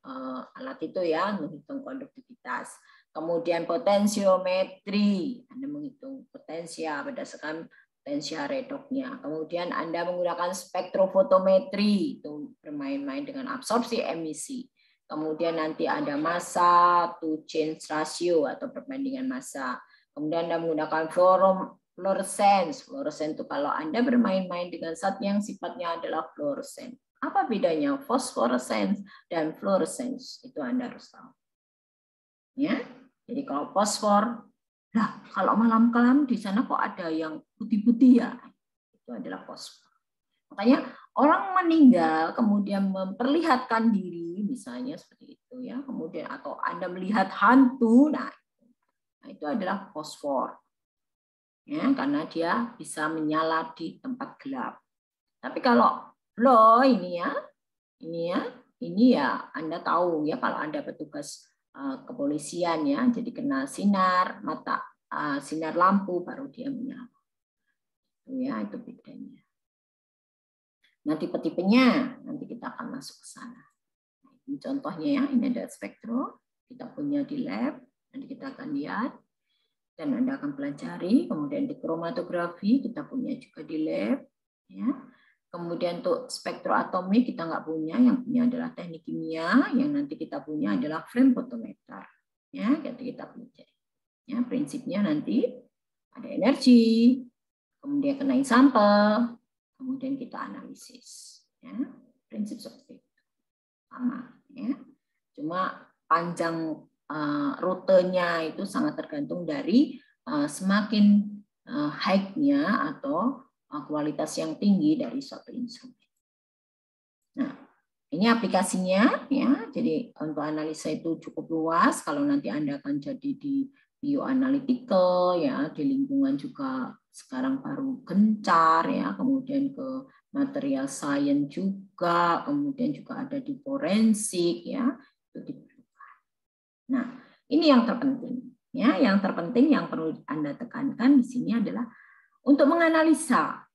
alat itu ya, menghitung konduktivitas. Kemudian potensiometri, Anda menghitung potensial berdasarkan potensial redoknya. Kemudian Anda menggunakan spektrofotometri, itu bermain-main dengan absorpsi emisi. Kemudian nanti ada massa to change ratio atau perbandingan massa. Kemudian Anda menggunakan fluorescence. Fluorescence itu kalau Anda bermain-main dengan zat yang sifatnya adalah fluoresen. Apa bedanya fosforescence dan fluorescence? Itu Anda harus tahu. Ya, jadi kalau fosfor, nah, kalau malam-malam di sana kok ada yang putih-putih ya? Itu adalah fosfor. Makanya orang meninggal kemudian memperlihatkan diri, misalnya seperti itu ya. Kemudian atau Anda melihat hantu, nah itu adalah fosfor. Ya, karena dia bisa menyala di tempat gelap. Tapi kalau ini ya Anda tahu ya kalau Anda petugas kepolisian ya, jadi kena sinar mata, sinar lampu baru dia menyala. Ya, itu bedanya. Nah, tipe-tipenya nanti kita akan masuk ke sana. Ini contohnya ya, ini ada spektro, kita punya di lab, nanti kita akan lihat dan Anda akan pelajari. Kemudian di kromatografi kita punya juga di lab, ya. Kemudian untuk spektroatomik kita nggak punya, yang punya adalah teknik kimia, yang nanti kita punya adalah flame photometer. Ya, kita punya. Ya, prinsipnya nanti ada energi, kemudian kenai sampel, kemudian kita analisis. Ya, prinsip seperti itu. Sama. Ya. Cuma panjang rutenya itu sangat tergantung dari semakin high-nya atau kualitas yang tinggi dari suatu instrumen. Nah, ini aplikasinya ya. Jadi untuk analisa itu cukup luas. Kalau nanti Anda akan jadi di bioanalytical ya, di lingkungan juga sekarang baru gencar ya, kemudian ke material science juga, kemudian juga ada di forensik ya, itu diperlukan. Nah, ini yang terpenting ya, yang terpenting yang perlu Anda tekankan di sini adalah untuk menganalisa.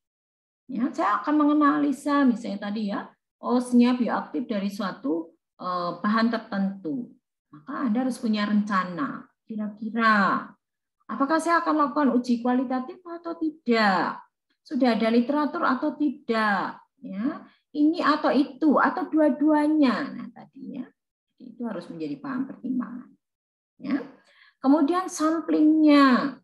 Ya, saya akan menganalisa misalnya tadi ya, OS-nya bioaktif dari suatu bahan tertentu. Maka Anda harus punya rencana. Kira-kira apakah saya akan lakukan uji kualitatif atau tidak? Sudah ada literatur atau tidak? Ya, ini atau itu atau dua-duanya. Nah, tadinya itu harus menjadi bahan pertimbangan. Ya. Kemudian samplingnya.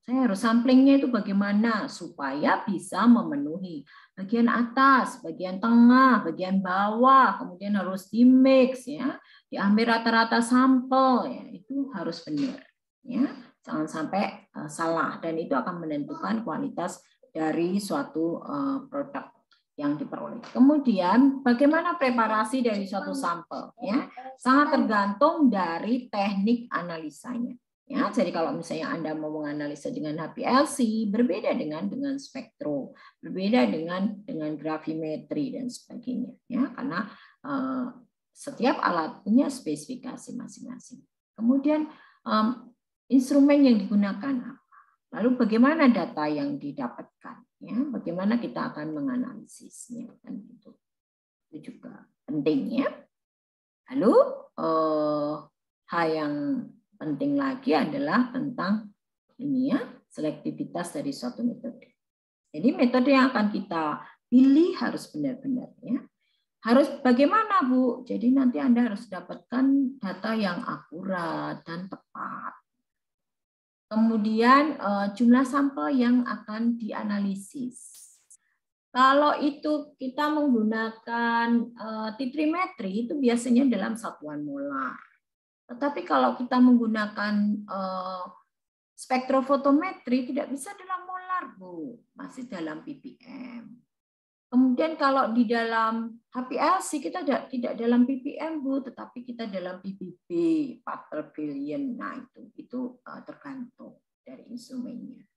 Saya harus samplingnya itu bagaimana supaya bisa memenuhi bagian atas, bagian tengah, bagian bawah, kemudian harus di-mix ya, diambil rata-rata sampel ya, itu harus benar ya. Jangan sampai salah dan itu akan menentukan kualitas dari suatu produk yang diperoleh. Kemudian bagaimana preparasi dari suatu sampel ya, sangat tergantung dari teknik analisanya. Ya, jadi kalau misalnya Anda mau menganalisa dengan HPLC, berbeda dengan spektro, berbeda dengan gravimetri dan sebagainya. Ya, karena setiap alat punya spesifikasi masing-masing. Kemudian instrumen yang digunakan apa? Lalu bagaimana data yang didapatkan? Ya, bagaimana kita akan menganalisisnya? Kan itu juga penting ya. Lalu hal yang penting lagi adalah tentang ini ya, selektivitas dari suatu metode. Jadi metode yang akan kita pilih harus benar-benar ya. Harus bagaimana Bu? Jadi nanti Anda harus dapatkan data yang akurat dan tepat. Kemudian jumlah sampel yang akan dianalisis. Kalau itu kita menggunakan titrimetri itu biasanya dalam satuan molar. Tetapi kalau kita menggunakan spektrofotometri tidak bisa dalam molar Bu, masih dalam ppm. Kemudian kalau di dalam HPLC kita tidak dalam ppm Bu, tetapi kita dalam ppb, part per billion. Nah itu tergantung dari instrumennya.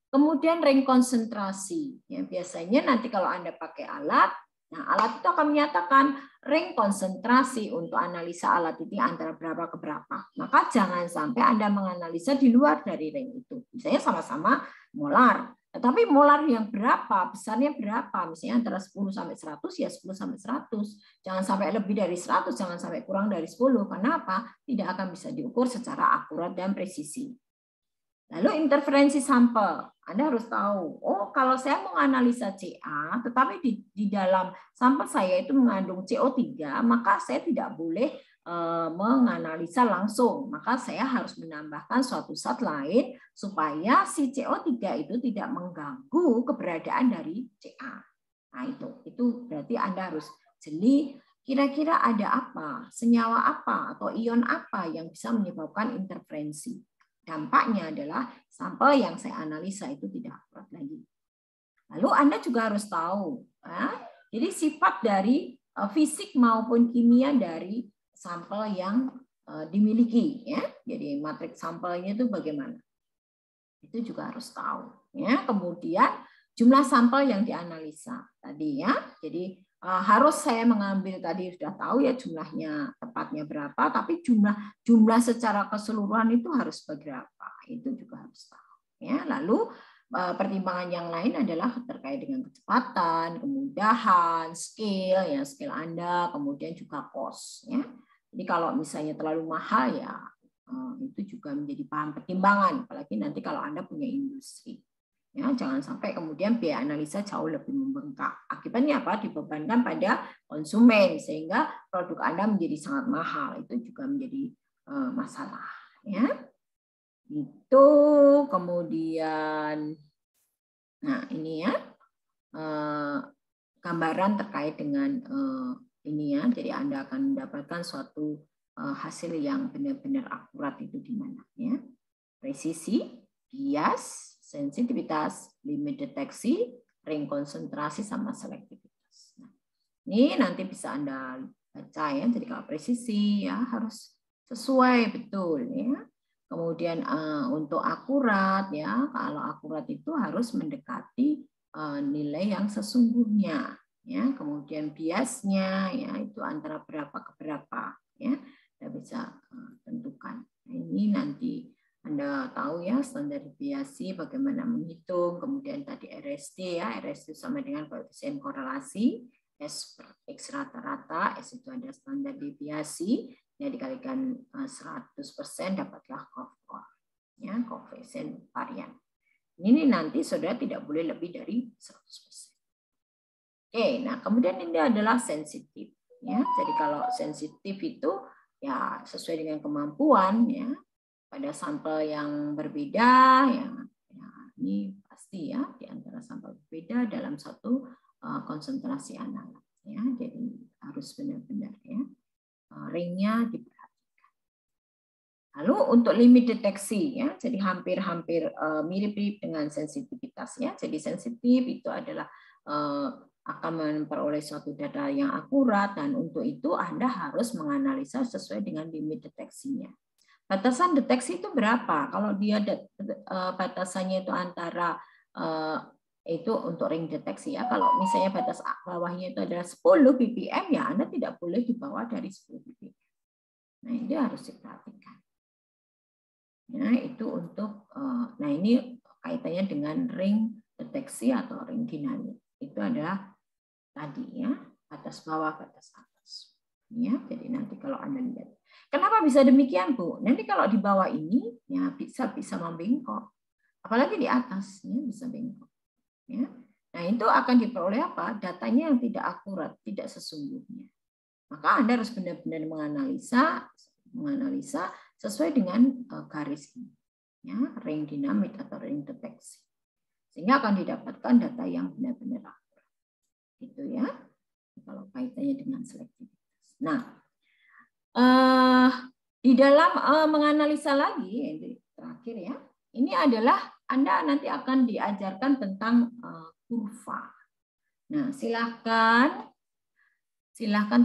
Kemudian ring konsentrasi. Ya, biasanya nanti kalau Anda pakai alat, nah alat itu akan menyatakan ring konsentrasi untuk analisa alat ini antara berapa ke berapa. Maka jangan sampai Anda menganalisa di luar dari ring itu. Misalnya sama-sama molar. Tetapi molar yang berapa, besarnya berapa, misalnya antara 10 sampai 100, ya 10 sampai 100. Jangan sampai lebih dari 100, jangan sampai kurang dari 10. Kenapa? Tidak akan bisa diukur secara akurat dan presisi. Lalu interferensi sampel. Anda harus tahu, oh kalau saya mau analisa CA, tetapi di dalam sampel saya itu mengandung CO3, maka saya tidak boleh menganalisa langsung, maka saya harus menambahkan suatu zat lain supaya si CO3 itu tidak mengganggu keberadaan dari CA. Nah itu berarti Anda harus jeli kira-kira ada apa, senyawa apa atau ion apa yang bisa menyebabkan interferensi. Dampaknya adalah sampel yang saya analisa itu tidak akurat lagi. Lalu Anda juga harus tahu, jadi sifat dari fisik maupun kimia dari sampel yang dimiliki, ya. Jadi matriks sampelnya itu bagaimana? Itu juga harus tahu, ya. Kemudian jumlah sampel yang dianalisa tadi, ya. Jadi harus saya mengambil tadi sudah tahu ya jumlahnya tepatnya berapa, tapi jumlah secara keseluruhan itu harus berapa? Itu juga harus tahu, ya. Lalu pertimbangan yang lain adalah terkait dengan kecepatan, kemudahan, skill, ya skill Anda, kemudian juga cost, ya. Jadi kalau misalnya terlalu mahal ya itu juga menjadi bahan pertimbangan, apalagi nanti kalau Anda punya industri. Ya, jangan sampai kemudian biaya analisa jauh lebih membengkak. Akibatnya apa? Dibebankan pada konsumen sehingga produk Anda menjadi sangat mahal. Itu juga menjadi masalah. Ya. Itu kemudian, nah ini ya gambaran terkait dengan ini ya, jadi Anda akan mendapatkan suatu hasil yang benar-benar akurat itu di mana ya. Presisi, bias, sensitivitas, limit deteksi, ring konsentrasi sama selektivitas. Nah, ini nanti bisa Anda baca ya. Jadi kalau presisi ya harus sesuai betul ya. Kemudian untuk akurat ya, kalau akurat itu harus mendekati nilai yang sesungguhnya. Ya, kemudian biasnya ya itu antara berapa ke berapa ya, kita bisa tentukan. Nah, ini nanti Anda tahu ya standar deviasi bagaimana menghitung, kemudian tadi RST ya, RST sama dengan koefisien korelasi, S per X rata-rata, S itu ada standar deviasi, ya dikalikan 100% dapatlah ya, koefisien varian. Ini nanti saudara tidak boleh lebih dari 100%. Oke, nah kemudian ini adalah sensitif ya. Jadi kalau sensitif itu ya sesuai dengan kemampuan ya pada sampel yang berbeda ya ini pasti ya di antara sampel berbeda dalam satu konsentrasi analog ya. Jadi harus benar-benar ya ringnya diperhatikan. Lalu untuk limit deteksi ya, jadi hampir-hampir mirip-mirip dengan sensitivitas ya. Jadi sensitif itu adalah akan memperoleh suatu data yang akurat dan untuk itu Anda harus menganalisa sesuai dengan limit deteksinya. Batasan deteksi itu berapa? Kalau dia batasannya itu antara itu untuk ring deteksi ya. Kalau misalnya batas bawahnya itu adalah 10 ppm ya Anda tidak boleh di bawah dari 10 ppm. Nah ini harus diperhatikan. Ya, itu untuk nah ini kaitannya dengan ring deteksi atau ring dinamik. Itu adalah tadi ya, batas bawah, batas atas. Ya, jadi nanti kalau Anda lihat. Kenapa bisa demikian, Bu? Nanti kalau di bawah ini ya bisa membengkok. Apalagi di atas ya bisa bengkok. Ya. Nah, itu akan diperoleh apa? Datanya yang tidak akurat, tidak sesungguhnya. Maka Anda harus benar-benar menganalisa sesuai dengan garis ini. Ya, ring dinamik atau ring deteksi. Sehingga akan didapatkan data yang benar-benar akurat. Gitu ya. Kalau kaitannya dengan selektivitas. Nah, di dalam menganalisa lagi, terakhir ya, ini adalah Anda nanti akan diajarkan tentang kurva. Nah, silakan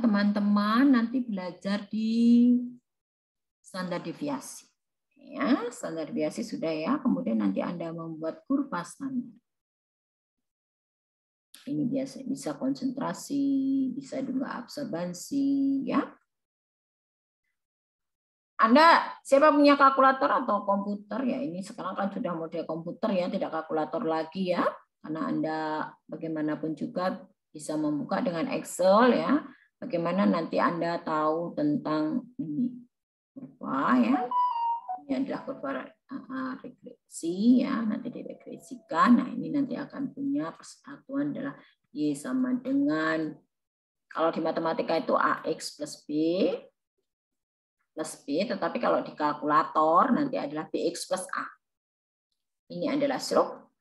teman-teman nanti belajar di standar deviasi. Ya, standar deviasi sudah ya. Kemudian nanti Anda membuat kurva standar. Ini biasa bisa konsentrasi, bisa juga absorbansi, ya. Anda siapa punya kalkulator atau komputer ya? Ini sekarang kan sudah model komputer ya, tidak kalkulator lagi ya. Karena Anda bagaimanapun juga bisa membuka dengan Excel ya. Bagaimana nanti Anda tahu tentang ini kurva ya. Ini adalah kurva regresi ya, nanti diregresikan. Nah, ini nanti akan punya persatuan adalah Y sama dengan, kalau di matematika itu AX plus B, tetapi kalau di kalkulator nanti adalah BX plus A. Ini adalah slope.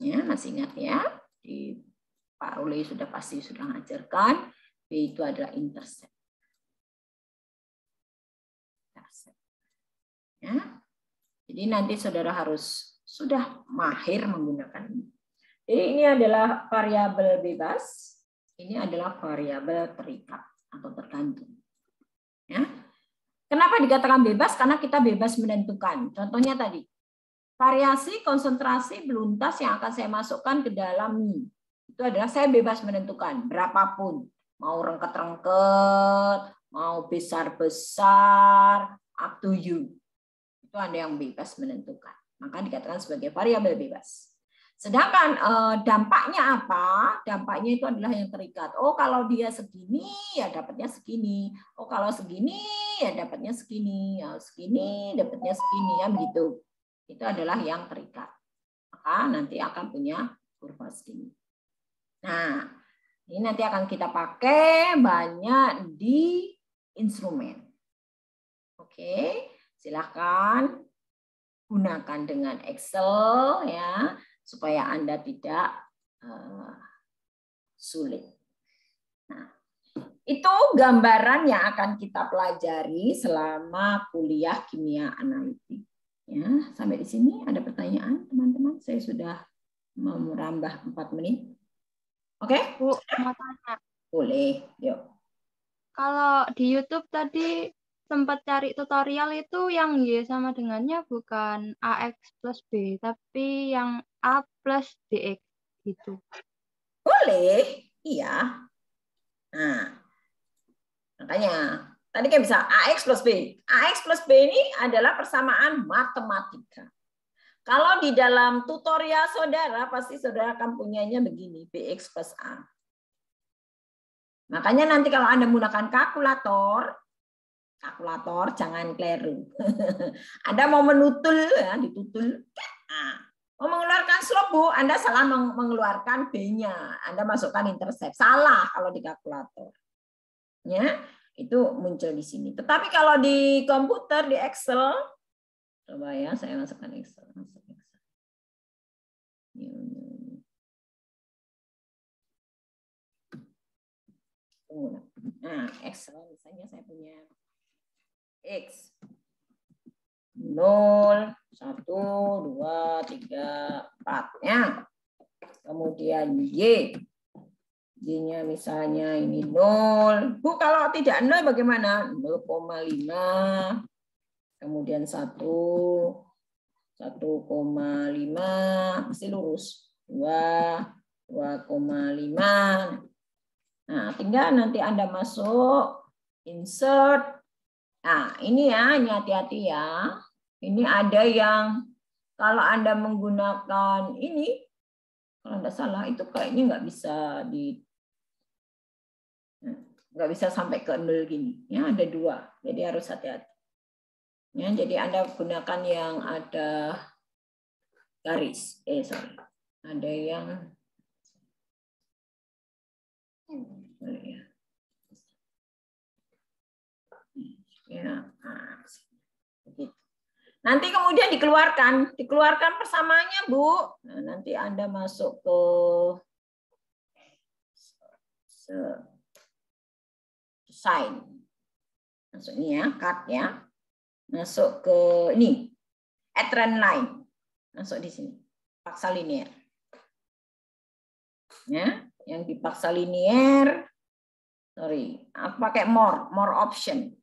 Ya, masih ingat ya? Di Pak Ruli pasti sudah mengajarkan. B itu adalah intercept. Ya. Jadi nanti saudara harus sudah mahir menggunakan ini. Jadi ini adalah variabel bebas. Ini adalah variabel terikat atau tergantung. Ya. Kenapa dikatakan bebas? Karena kita bebas menentukan. Contohnya tadi, variasi konsentrasi beluntas yang akan saya masukkan ke dalam mie. Itu adalah saya bebas menentukan berapapun. Mau rengket-rengket, mau besar-besar, up to you. Itu Anda yang bebas menentukan. Maka dikatakan sebagai variabel bebas. Sedangkan dampaknya apa? Dampaknya itu adalah yang terikat. Oh, kalau dia segini, ya dapatnya segini. Oh, kalau segini, ya dapatnya segini. Oh, segini, dapatnya segini. Ya begitu. Itu adalah yang terikat. Maka nanti akan punya kurva segini. Nah, ini nanti akan kita pakai banyak di instrumen. Oke, silahkan gunakan dengan Excel ya, supaya Anda tidak sulit. Nah, itu gambaran yang akan kita pelajari selama kuliah kimia analitik. Ya, sampai di sini ada pertanyaan, teman-teman? Saya sudah merambah 4 menit. Oke? Bu, mau tanya. Boleh, yuk. Kalau di YouTube tadi sempat cari tutorial itu yang Y sama dengannya bukan AX plus B, tapi yang A plus BX gitu. Boleh, iya. Nah, makanya tadi kan bisa AX plus B. AX plus B ini adalah persamaan matematika. Kalau di dalam tutorial saudara, pasti saudara akan punyanya begini, BX plus A. Makanya nanti kalau Anda menggunakan kalkulator jangan keliru. Anda mau menutul, ya, ditutul. Nah, mau mengeluarkan slope, Bu, Anda salah mengeluarkan B-nya. Anda masukkan intercept. Salah kalau di kalkulator. Ya, itu muncul di sini. Tetapi kalau di komputer, di Excel, coba ya, saya masukkan Excel. Nah, Excel misalnya saya punya X 0, 1, 2, 3, 4 ya. Kemudian Y. Y-nya misalnya ini 0. Bu, kalau tidak 0 bagaimana? 0,5. Kemudian 1, 1,5 mesti lurus. 2, 2,5. Nah, tinggal nanti Anda masuk insert. Nah, ini ya, ini hati-hati ya. Ini ada yang kalau Anda menggunakan ini, kalau nggak salah itu kayaknya nggak bisa sampai ke 0 gini. Ya, ada 2, jadi harus hati-hati. Ya, jadi Anda gunakan yang ada garis. Ada yang ya, begitu. Nanti kemudian dikeluarkan persamaannya, Bu. Nah, nanti Anda masuk ke design. Masuk ini ya, cut ya. Masuk ke ini, add trend line. Masuk di sini. Paksa linear. Ya, yang dipaksa linear, aku pakai more option.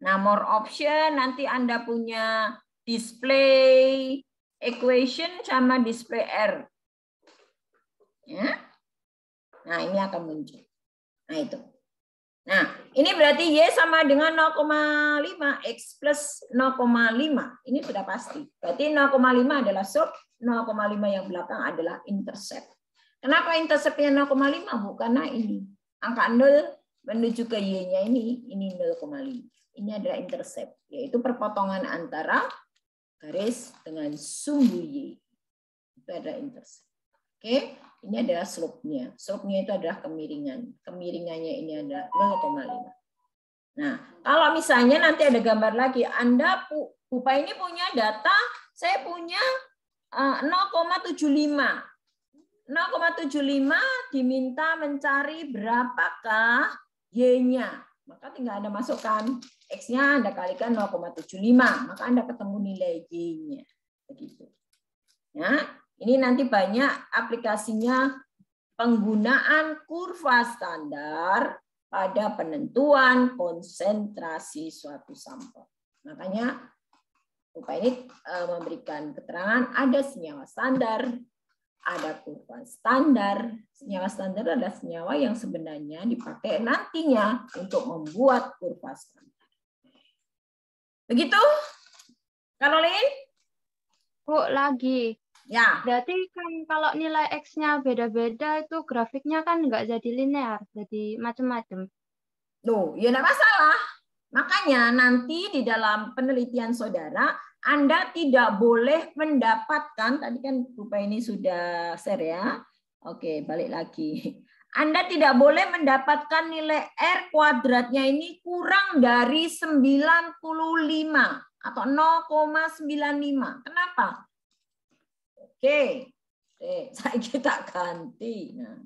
Nah, more option nanti Anda punya display equation sama display R. Ya. Nah, ini akan muncul. Nah, itu. Nah, ini berarti Y sama dengan 0,5, X plus 0,5. Ini sudah pasti. Berarti 0,5 adalah slope, 0,5 yang belakang adalah intercept. Kenapa interceptnya 0,5, Bu? Karena ini. Angka 0 menuju ke Y-nya ini 0,5. Ini adalah intercept, yaitu perpotongan antara garis dengan sumbu Y. Itu adalah intercept. Oke, ini adalah slope-nya. Slope-nya itu adalah kemiringan. Kemiringannya ini adalah 0,5. Nah, kalau misalnya nanti ada gambar lagi, Anda, Bupa ini punya data, saya punya 0,75. 0,75 diminta mencari berapakah Y-nya. Maka tinggal Anda masukkan X-nya, Anda kalikan 0,75. Maka Anda ketemu nilai Y-nya. Begitu. Ya, ini nanti banyak aplikasinya penggunaan kurva standar pada penentuan konsentrasi suatu sampel. Makanya Bupa ini memberikan keterangan ada senyawa standar, ada kurva standar. Senyawa standar adalah senyawa yang sebenarnya dipakai nantinya untuk membuat kurva standar. Begitu? Caroline? Bu, lagi. Ya. Berarti kan kalau nilai X-nya beda-beda itu grafiknya kan nggak jadi linear, jadi macam-macam. Loh, ya enggak masalah. Makanya nanti di dalam penelitian saudara, Anda tidak boleh mendapatkan, tadi kan Bupa ini sudah share ya. Oke, balik lagi. Anda tidak boleh mendapatkan nilai R kuadratnya ini kurang dari 95 atau 0,95. Kenapa? Oke, saya kita ganti. Nah,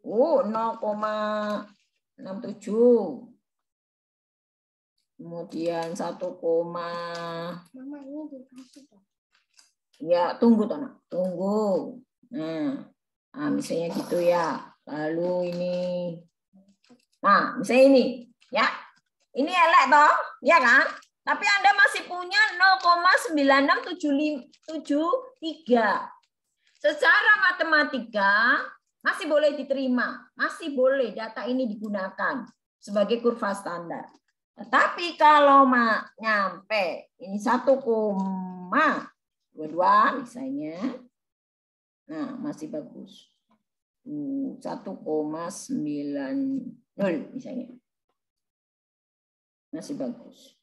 0,67. Kemudian 1, Mama ini dikasih dong. ya tunggu Tona, tunggu. Nah, misalnya gitu ya. Lalu ini, nah misalnya ini, ya, ini elek toh, ya kan? Tapi Anda masih punya 0,9673. Secara matematika masih boleh diterima, masih boleh data ini digunakan sebagai kurva standar. Tetapi kalau nyampe ini 1,22 misalnya, nah masih bagus. 1,90 misalnya. Masih bagus.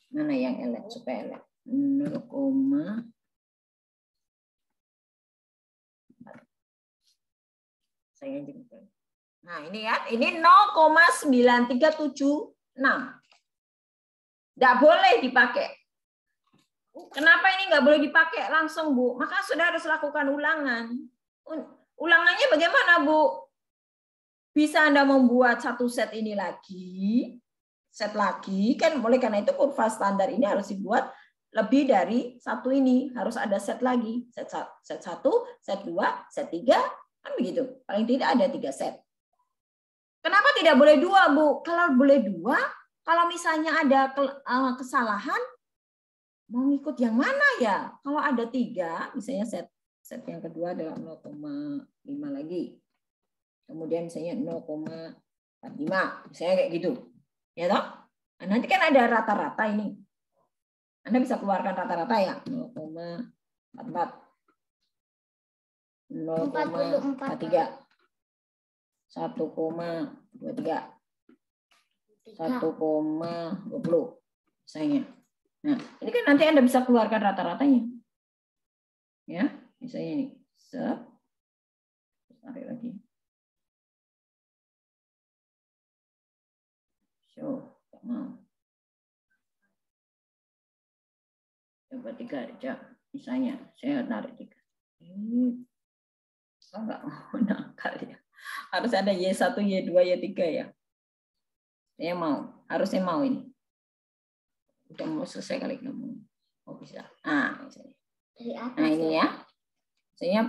Mana yang elek supaya elek? 0, saya jemput. Nah, ini kan, ini 0,9376. Nggak boleh dipakai. Kenapa ini nggak boleh dipakai langsung, Bu? Maka sudah harus lakukan ulangan. Ulangannya bagaimana, Bu? Bisa Anda membuat satu set ini lagi, set lagi, kan boleh, karena itu kurva standar ini harus dibuat lebih dari satu ini. Harus ada set lagi. Set 1, set 2, set 3, kan begitu. Paling tidak ada 3 set. Kenapa tidak boleh 2, Bu? Kalau boleh 2, kalau misalnya ada kesalahan, mau ngikut yang mana ya? Kalau ada 3, misalnya set yang kedua adalah 0,5 lagi. Kemudian misalnya 0,45, misalnya kayak gitu. Ya toh? Nah, nanti kan ada rata-rata ini. Anda bisa keluarkan rata-rata ya. 0,44. 0,43. 1,23. 1,20 misalnya. Nah, ini kan nanti Anda bisa keluarkan rata-ratanya. Ya, misalnya ini. Tarik lagi. Show, mau. Coba 3 aja. Misalnya, saya tarik 3. Ini enggak mau nakal ya. Harus ada Y1, Y2, Y3 ya. Saya mau, harusnya mau ini. Udah mau selesai kali kamu. Oh bisa. Nah, misalnya. Nah ini ya. Saya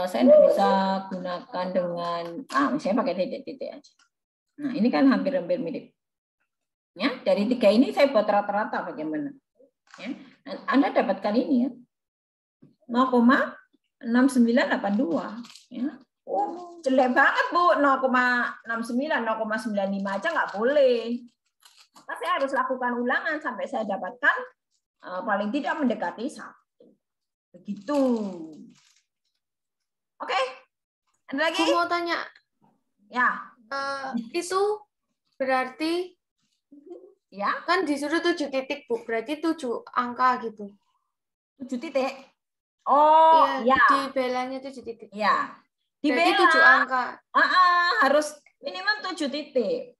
tidak bisa gunakan dengan, misalnya pakai titik-titik aja. Nah ini kan hampir-hampir mirip. Ya, dari 3 ini saya buat rata-rata bagaimana? Ya, Anda dapatkan ini ya. 0,6982. Ya. Oh, jelek banget Bu, 0,69, 0,95 aja nggak boleh. Maka saya harus lakukan ulangan sampai saya dapatkan paling tidak mendekati 1. Begitu. Oke, ada lagi? Aku mau tanya. Ya. Itu berarti ya kan disuruh 7 titik Bu, berarti 7 angka gitu. 7 titik. Oh, iya. Ya. Di belanya 7 titik. Ya. Di berarti bela 7 angka. Harus minimal 7 titik.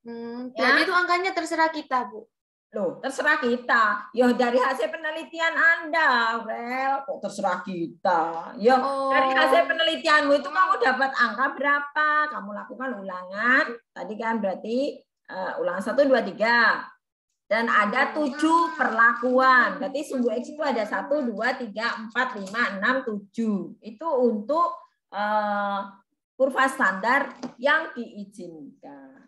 Berarti itu angkanya terserah kita, Bu. Loh, terserah kita. Ya dari hasil penelitian Anda, Rel. Kok terserah kita? Ya dari hasil penelitianmu itu kamu dapat angka berapa? Kamu lakukan ulangan. Tadi kan berarti ulangan 1, 2, 3. Dan ada 7 perlakuan. Berarti sumbu X itu ada 1, 2, 3, 4, 5, 6, 7. Itu untuk kurva standar yang diizinkan.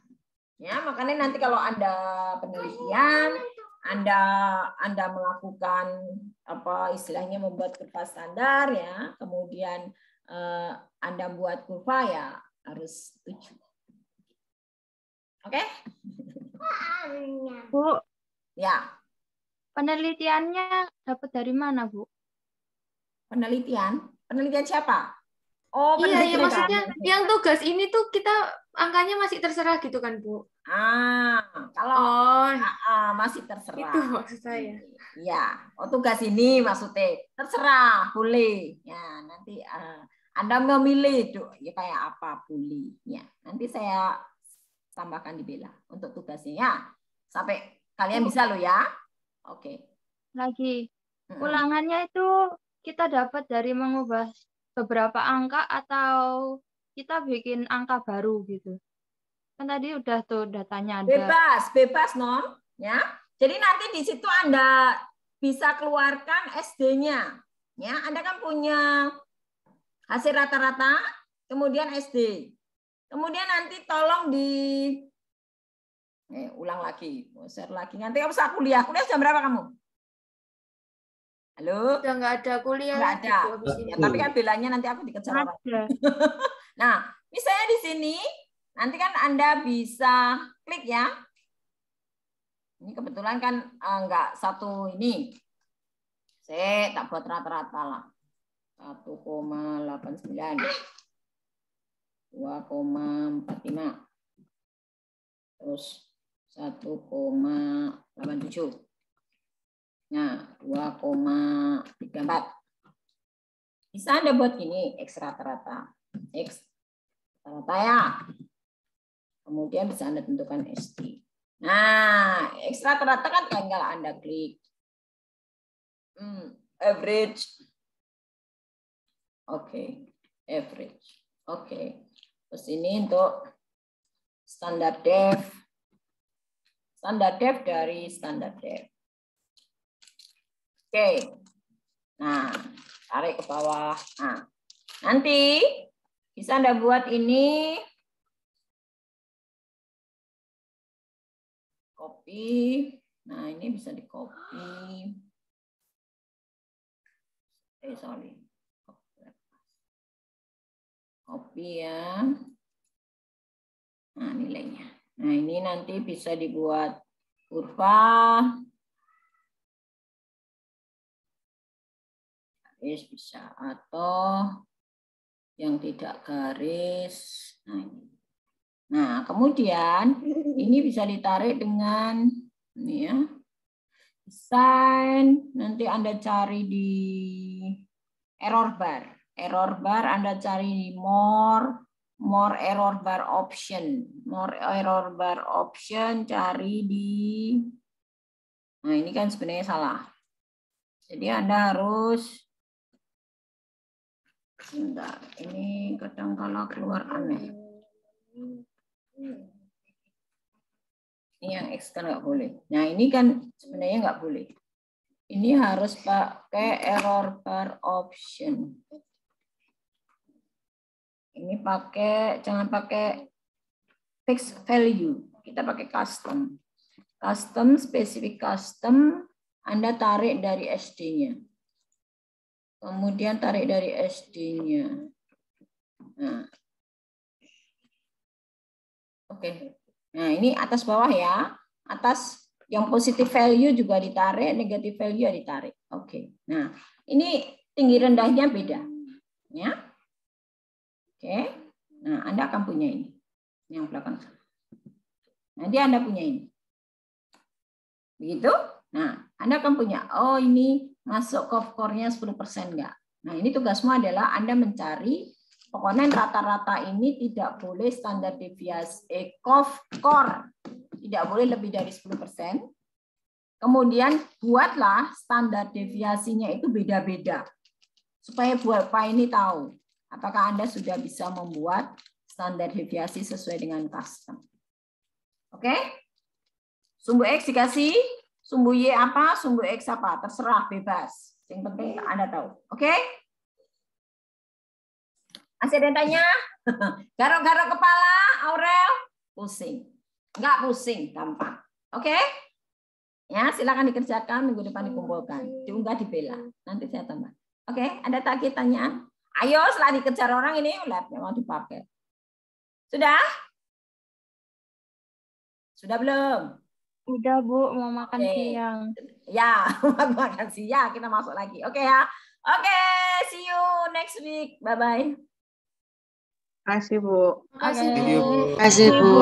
Ya, makanya nanti kalau Anda penelitian, Anda melakukan apa istilahnya membuat kurva standar ya, kemudian Anda buat kurva ya harus 7. Oke? Bu, ya. Penelitiannya dapat dari mana, Bu? Penelitian siapa? Oh, iya, ya penelitian maksudnya yang tugas ini tuh kita angkanya masih terserah gitu kan, Bu? Kalau masih terserah. Itu maksud saya. Ya, tugas ini maksudnya terserah, boleh. Ya, nanti Anda memilih ya kayak apa boleh. Ya, nanti saya tambahkan di bela untuk tugasnya ya. Sampai kalian bisa loh ya. Oke. Lagi. Ulangannya itu kita dapat dari mengubah beberapa angka atau kita bikin angka baru gitu. Kan tadi udah tuh datanya ada. Bebas non ya. Jadi nanti di situ Anda bisa keluarkan SD-nya. Ya, Anda kan punya hasil rata-rata, kemudian SD. Kemudian nanti tolong ulang lagi, share lagi. Nanti kamu bisa kuliah. Kuliah jam berapa kamu? Halo? Udah nggak ada kuliah. Nggak ada. Ya, tapi kan bilangnya nanti aku dikejar orang. Nah, misalnya di sini, nanti kan Anda bisa klik ya. Ini kebetulan kan nggak satu ini. Saya tak buat rata-rata lah. 1,89. 2,45. Terus 1,87. Nah, 2,34. Bisa Anda buat gini, X rata-rata. X rata-rata ya. Kemudian bisa Anda tentukan SD. Nah, X rata-rata kan tinggal Anda klik. Average. Oke, average. Oke. Terus ini untuk standar def. Standar def dari standar def. Oke. Nah, tarik ke bawah. Nah, nanti bisa Anda buat ini. Copy. Nah, ini bisa di-copy. Sorry. Copy ya. Nah, nilainya. Nah, ini nanti bisa dibuat kurva. garis bisa, atau yang tidak garis. Nah, ini. Nah, kemudian ini bisa ditarik dengan ini ya. Desain, nanti Anda cari di error bar. Error bar Anda cari di more error bar option. More error bar option cari di. Nah, ini kan sebenarnya salah. Jadi Anda harus, bentar, ini kadang-kala keluar aneh. Ini yang X kan nggak boleh. Nah, ini kan sebenarnya nggak boleh. Ini harus pakai error bar option. Ini jangan pakai fixed value. Kita pakai custom. Custom, spesifik custom, Anda tarik dari SD-nya. Kemudian tarik dari SD-nya. Nah. Oke. Nah, ini atas bawah ya. Atas yang positive value juga ditarik, negative value ditarik. Oke. Nah, ini tinggi rendahnya beda. Ya. Oke. Nah, Anda akan punya ini. Yang belakang. Nanti Anda punya ini. Begitu? Nah, Anda akan punya, oh ini masuk core-nya 10% enggak. Nah, ini tugasmu adalah Anda mencari, pokoknya rata-rata ini tidak boleh standar deviasi core, tidak boleh lebih dari 10%. Kemudian buatlah standar deviasinya itu beda-beda. Supaya buat Pak ini tahu, apakah Anda sudah bisa membuat standar deviasi sesuai dengan custom. Oke? Sumbu X dikasih, sumbu Y apa, sumbu X apa, terserah, bebas. Yang penting Anda tahu. Oke? Masih ada yang tanya? Garuk-garuk kepala, Aurel? Pusing. Enggak pusing, gampang. Oke? Ya, silakan dikerjakan, minggu depan dikumpulkan. Diunggah di Bella. Nanti saya tambah. Oke, ada lagi tanyaan? Ayo, setelah dikejar orang ini, labnya mau dipakai. Sudah? Sudah belum? Udah Bu, mau makan siang. Ya, makan siang. Kita masuk lagi. Oke ya. Oke, see you next week. Bye-bye. Kasih Bu. Oke. Kasih Bu.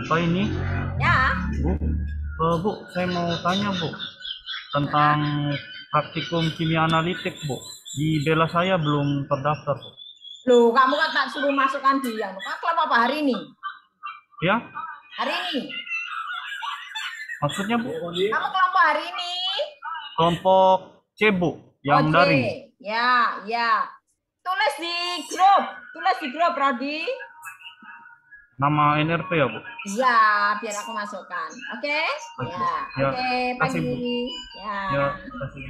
Buka ini. Ya. Bu, saya mau tanya Bu tentang praktikum kimia analitik Bu. Di Bella saya belum terdaftar Bu. Loh, kamu kan tak suruh masukkan dia. Kan kelompok apa hari ini? Ya? Hari ini. Maksudnya Bu? Kamu kelompok hari ini? Kelompok C Bu, yang daring. Ya, ya. Tulis di grup, Rodi. Nama NRP ya Bu? Iya, biar aku masukkan. Oke? Ya. Ya. Oke, Kasih, Bu. pagi. Ya. Ya, kasih.